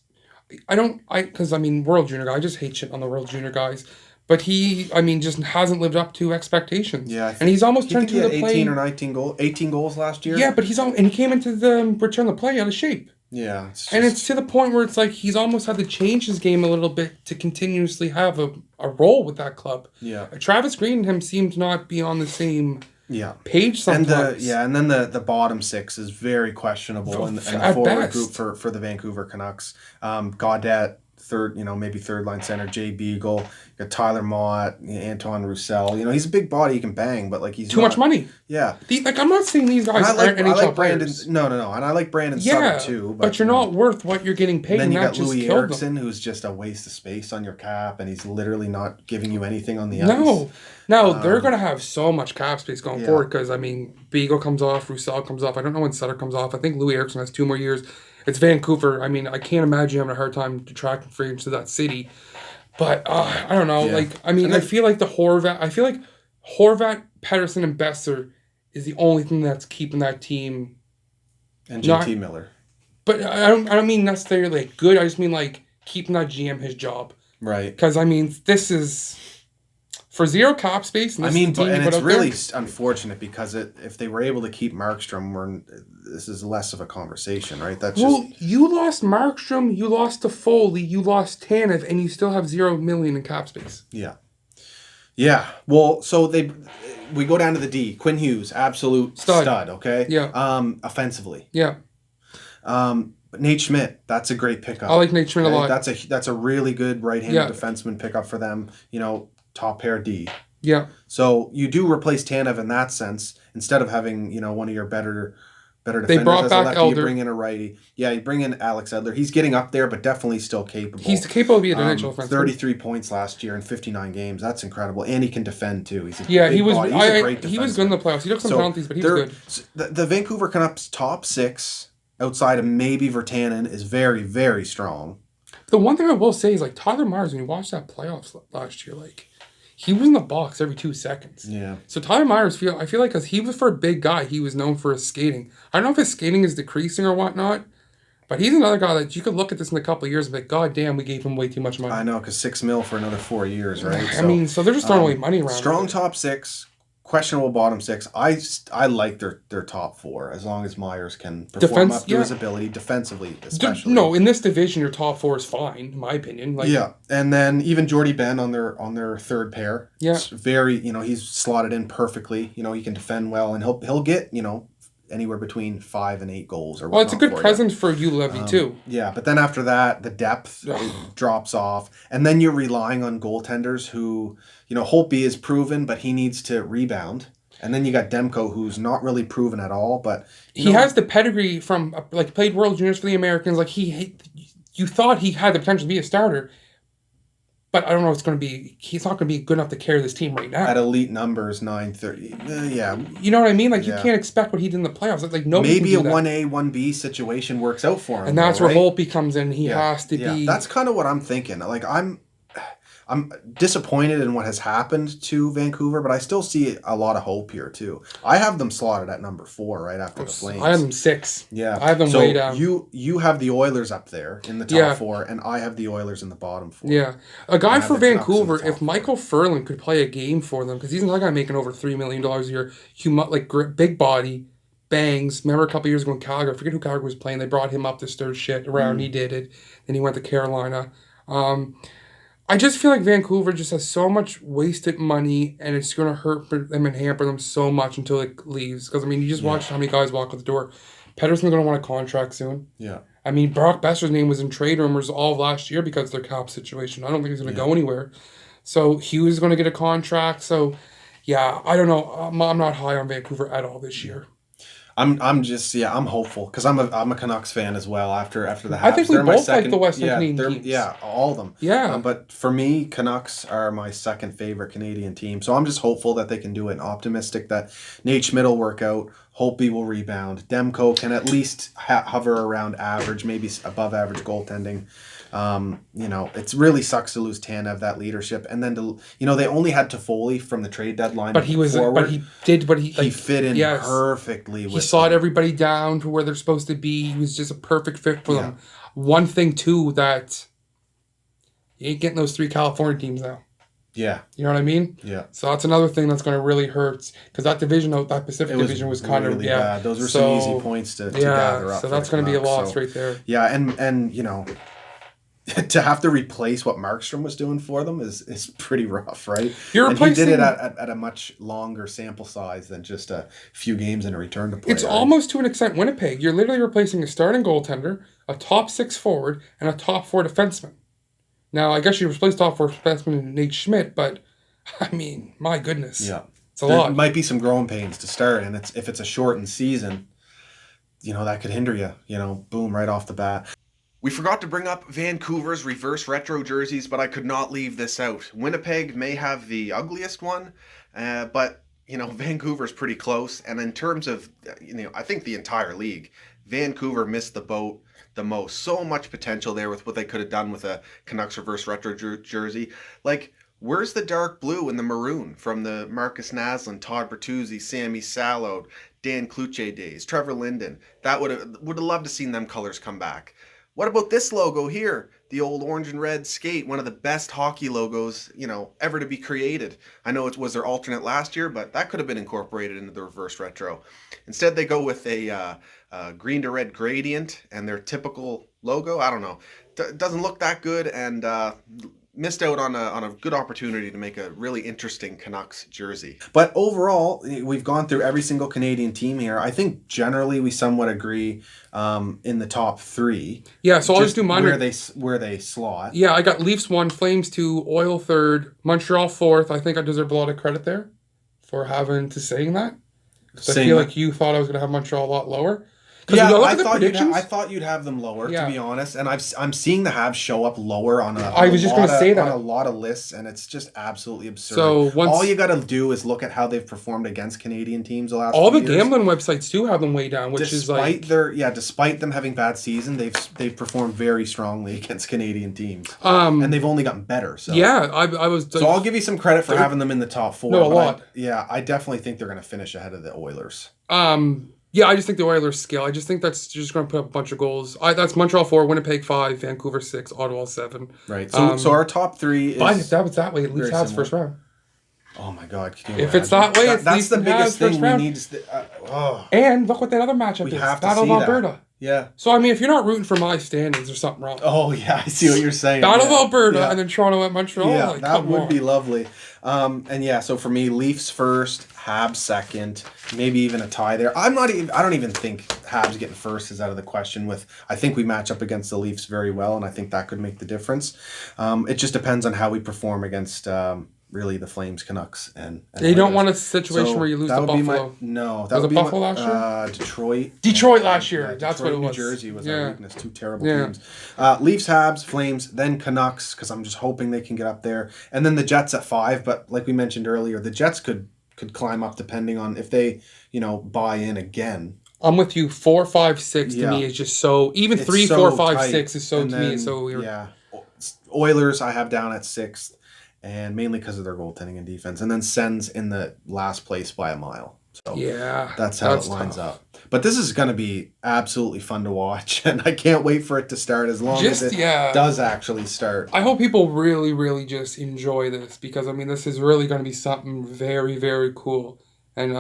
Because I mean, World Junior guy, I just hate shit on the World Junior guys. But he, I mean, just hasn't lived up to expectations. Yeah. And he's almost turned to the play. 18 or 19 goals, 18 goals last year. Yeah, but and he came into the return the play out of shape. Yeah. It's to the point where it's like he's almost had to change his game a little bit to continuously have a role with that club. Yeah. Travis Green and him seem to not be on the same page sometimes. And then the bottom 6 is very questionable in the forward group for the Vancouver Canucks. Gaudette, maybe third line center, Jay Beagle, you got Tyler Mott, Anton Roussel. He's a big body, he can bang, but like he's too much money. Yeah. I'm not saying these guys aren't NHL players. No, and I like Brandon Sutter too. But you're not worth what you're getting paid. And then you got Louis Eriksson, who's just a waste of space on your cap, and he's literally not giving you anything on the ice. No, they're going to have so much cap space going forward because, I mean, Beagle comes off, Roussel comes off. I don't know when Sutter comes off. I think Louis Eriksson has 2 more years. It's Vancouver. I mean, I can't imagine having a hard time attracting free agents to that city. But, I don't know. Yeah. I feel like Horvat, Patterson, and Besser is the only thing that's keeping that team. And JT Miller. But I don't mean necessarily like good. I just mean like keeping that GM his job. Right. Because, I mean, this is... For 0 cap space, and it's really unfortunate because if they were able to keep Markstrom, this is less of a conversation, right? You lost Markstrom, you lost Toffoli, you lost Tanev, and you still have $0 million in cap space. Yeah, yeah. Well, so we go down to the D. Quinn Hughes, absolute stud. Okay. Yeah. Offensively. Yeah. But Nate Schmidt, that's a great pickup. I like Nate Schmidt a lot. That's a really good right-handed defenseman pickup for them. Top pair D. Yeah. So you do replace Tanev in that sense instead of having one of your better defenders. They brought as back a lefty, Elder. You bring in a righty. Yeah, you bring in Alex Edler. He's getting up there, but definitely still capable. He's capable of being an NHL defenseman. 33 points last year in 59 games. That's incredible, and he can defend too. He's a he was. He's a great defenseman. He was good in the playoffs. He took some penalties, but he was good. The Vancouver Canucks top 6 outside of maybe Virtanen is very, very strong. The one thing I will say is Tyler Myers, when you watched that playoffs last year, he was in the box every 2 seconds. Yeah. So Tyler Myers, I feel like because he was for a big guy, he was known for his skating. I don't know if his skating is decreasing or whatnot, but he's another guy that you could look at this in a couple of years and be like, God damn, we gave him way too much money. I know, because $6 million for another 4 years, right? So they're just throwing away money around. Strong top 6, questionable bottom 6. I like their top 4 as long as Myers can perform up to his ability defensively, especially. No, in this division, your top 4 is fine, in my opinion. And then even Jordy Ben on their third pair. Yeah, it's very he's slotted in perfectly. He can defend well, and he'll get anywhere between 5 and 8 goals or whatnot. Well, it's a good presence for you, Levy, too. Yeah, but then after that, the depth drops off, and then you're relying on goaltenders who, Holtby is proven, but he needs to rebound. And then you got Demko, who's not really proven at all, but he has the pedigree from played World Juniors for the Americans. You thought he had the potential to be a starter. But I don't know. It's going to be. He's not going to be good enough to carry this team right now. At elite numbers, 930. Yeah. You know what I mean? Like you Yeah. can't expect what he did in the playoffs. Like nobody Maybe can a do that. 1A, 1B situation works out for him. And that's though, where right? Holtby comes in. He has to be. That's kind of what I'm thinking. Like I'm disappointed in what has happened to Vancouver, but I still see a lot of hope here too. I have them slotted at number 4 right after the Flames. I have them 6. Yeah, I have them way down. You have the Oilers up there in the top 4, and I have the Oilers in the bottom 4. Yeah, a guy for Vancouver. If 4. Michael Furlan could play a game for them, because he's another guy making over $3 million a year. Big body, bangs. Remember a couple years ago in Calgary? I forget who Calgary was playing. They brought him up to stir shit around. He did it. Then he went to Carolina. I just feel like Vancouver just has so much wasted money, and it's going to hurt them and hamper them so much until it leaves. Because, I mean, you just watched how many guys walk out the door. Patterson's going to want a contract soon. Yeah. I mean, Brock Besser's name was in trade rumors all of last year because of their cap situation. I don't think he's going to go anywhere. So, Hughes is going to get a contract. So, yeah, I don't know. I'm not high on Vancouver at all this year. I'm hopeful because I'm a Canucks fan as well. After the Habs, I think we both like the Western Canadian teams. Yeah, all of them. Yeah, but for me, Canucks are my second favorite Canadian team. So I'm just hopeful that they can do it. And optimistic that Nate Schmidt will work out. Holtby will rebound. Demko can at least hover around average, maybe above average goaltending. It really sucks to lose Tanev, that leadership, and then they only had Toffoli from the trade deadline. But he fit in perfectly. He slowed everybody down to where they're supposed to be. He was just a perfect fit for them. One thing too that you ain't getting those 3 California teams now. Yeah. You know what I mean? Yeah. So that's another thing that's going to really hurt because that Pacific division was kind of bad. Those were some easy points to gather up. So that's going to be a loss right there. Yeah, and to have to replace what Markstrom was doing for them is pretty rough, right? And he did it at a much longer sample size than just a few games in a return to play. It's almost to an extent Winnipeg. You're literally replacing a starting goaltender, a top 6 forward, and a top 4 defenseman. Now, I guess you replaced top 4 defenseman in Nate Schmidt, but I mean, my goodness. Yeah. It's a lot. There might be some growing pains to start, and if it's a shortened season, that could hinder you, boom, right off the bat. We forgot to bring up Vancouver's reverse retro jerseys, but I could not leave this out. Winnipeg may have the ugliest one, but, Vancouver's pretty close. And in terms of, I think the entire league, Vancouver missed the boat the most. So much potential there with what they could have done with a Canucks reverse retro jersey. Like, where's the dark blue and the maroon from the Marcus Naslund, Todd Bertuzzi, Sammy Salod, Dan Cloutier days, Trevor Linden? That would have loved to seen them colors come back. What about this logo here? The old orange and red skate, one of the best hockey logos, ever to be created. I know it was their alternate last year, but that could have been incorporated into the reverse retro. Instead, they go with a green to red gradient and their typical logo. I don't know. Doesn't look that good, and missed out on a good opportunity to make a really interesting Canucks jersey. But overall, we've gone through every single Canadian team here. I think generally we somewhat agree in the top 3. Yeah, so I'll just do mine. Where they slot. Yeah, I got Leafs 1, Flames 2, Oil 3rd, Montreal 4th. I think I deserve a lot of credit there for saying that. I feel like you thought I was going to have Montreal a lot lower. Yeah, I thought you'd have them lower, to be honest. And I'm seeing the Habs show up lower on a lot of lists, and it's just absolutely absurd. So all you got to do is look at how they've performed against Canadian teams the last few years. Gambling websites too have them way down, despite them having bad season, they've performed very strongly against Canadian teams, and they've only gotten better. So So I'll give you some credit for having them in the top 4. No, a lot. I definitely think they're going to finish ahead of the Oilers. Yeah, I just think the Oilers skill. I just think that's just going to put up a bunch of goals. That's Montreal 4, Winnipeg 5, Vancouver 6, Ottawa 7. Right. So our top 3 is... Fine, if that was that way, at least Habs first round. Oh my God! Can you imagine? It's that way, that's the biggest thing we need. And look what that other matchup is. Battle of Alberta. Yeah. So, I mean, if you're not rooting for my standings, there's something wrong. Oh, yeah, I see what you're saying. Battle of Alberta and then Toronto at Montreal. Yeah, that would be lovely. So for me, Leafs first, Habs second, maybe even a tie there. I don't even think Habs getting first is out of the question. I think we match up against the Leafs very well, and I think that could make the difference. It just depends on how we perform against really the Flames, Canucks, and You don't Oilers. want a situation where you lose that to would be Buffalo. that Was would it be Buffalo last year? Detroit. Detroit last year. Yeah, That's Detroit, what it was. New Jersey was Yeah. our weakness. Two terrible teams. Leafs, Habs, Flames, then Canucks, because I'm just hoping they can get up there, and then the Jets at 5. But like we mentioned earlier, the Jets could climb up depending on if they buy in again. I'm with you. 4, 5, 6 to Yeah. me is just so. Even It's 3, so 4, 5, tight. 6 is so And to me. then, It's so weird. Yeah, Oilers I have down at 6th, and mainly because of their goaltending and defense, and then Sens in the last place by a mile. So Yeah, that's how it lines tough. up. But this is going to be absolutely fun to watch, and I can't wait for it to start. As long as it does actually start. I hope people really, really just enjoy this, because I mean, this is really going to be something very, very cool. And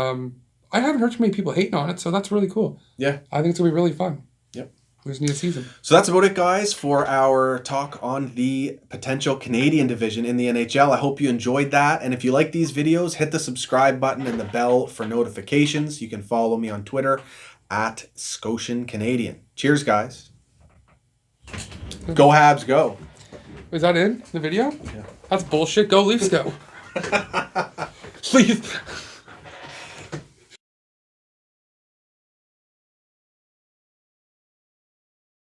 I haven't heard too many people hating on it, so that's really cool. Yeah, I think it's gonna be really fun. Yep. We just need a season. So that's about it, guys, for our talk on the potential Canadian division in the NHL. I hope you enjoyed that. And if you like these videos, hit the subscribe button and the bell for notifications. You can follow me on Twitter at Scotian Canadian. Cheers, guys. Go Habs, go. Is that in the video? Yeah. That's bullshit. Go Leafs, go. Leafs.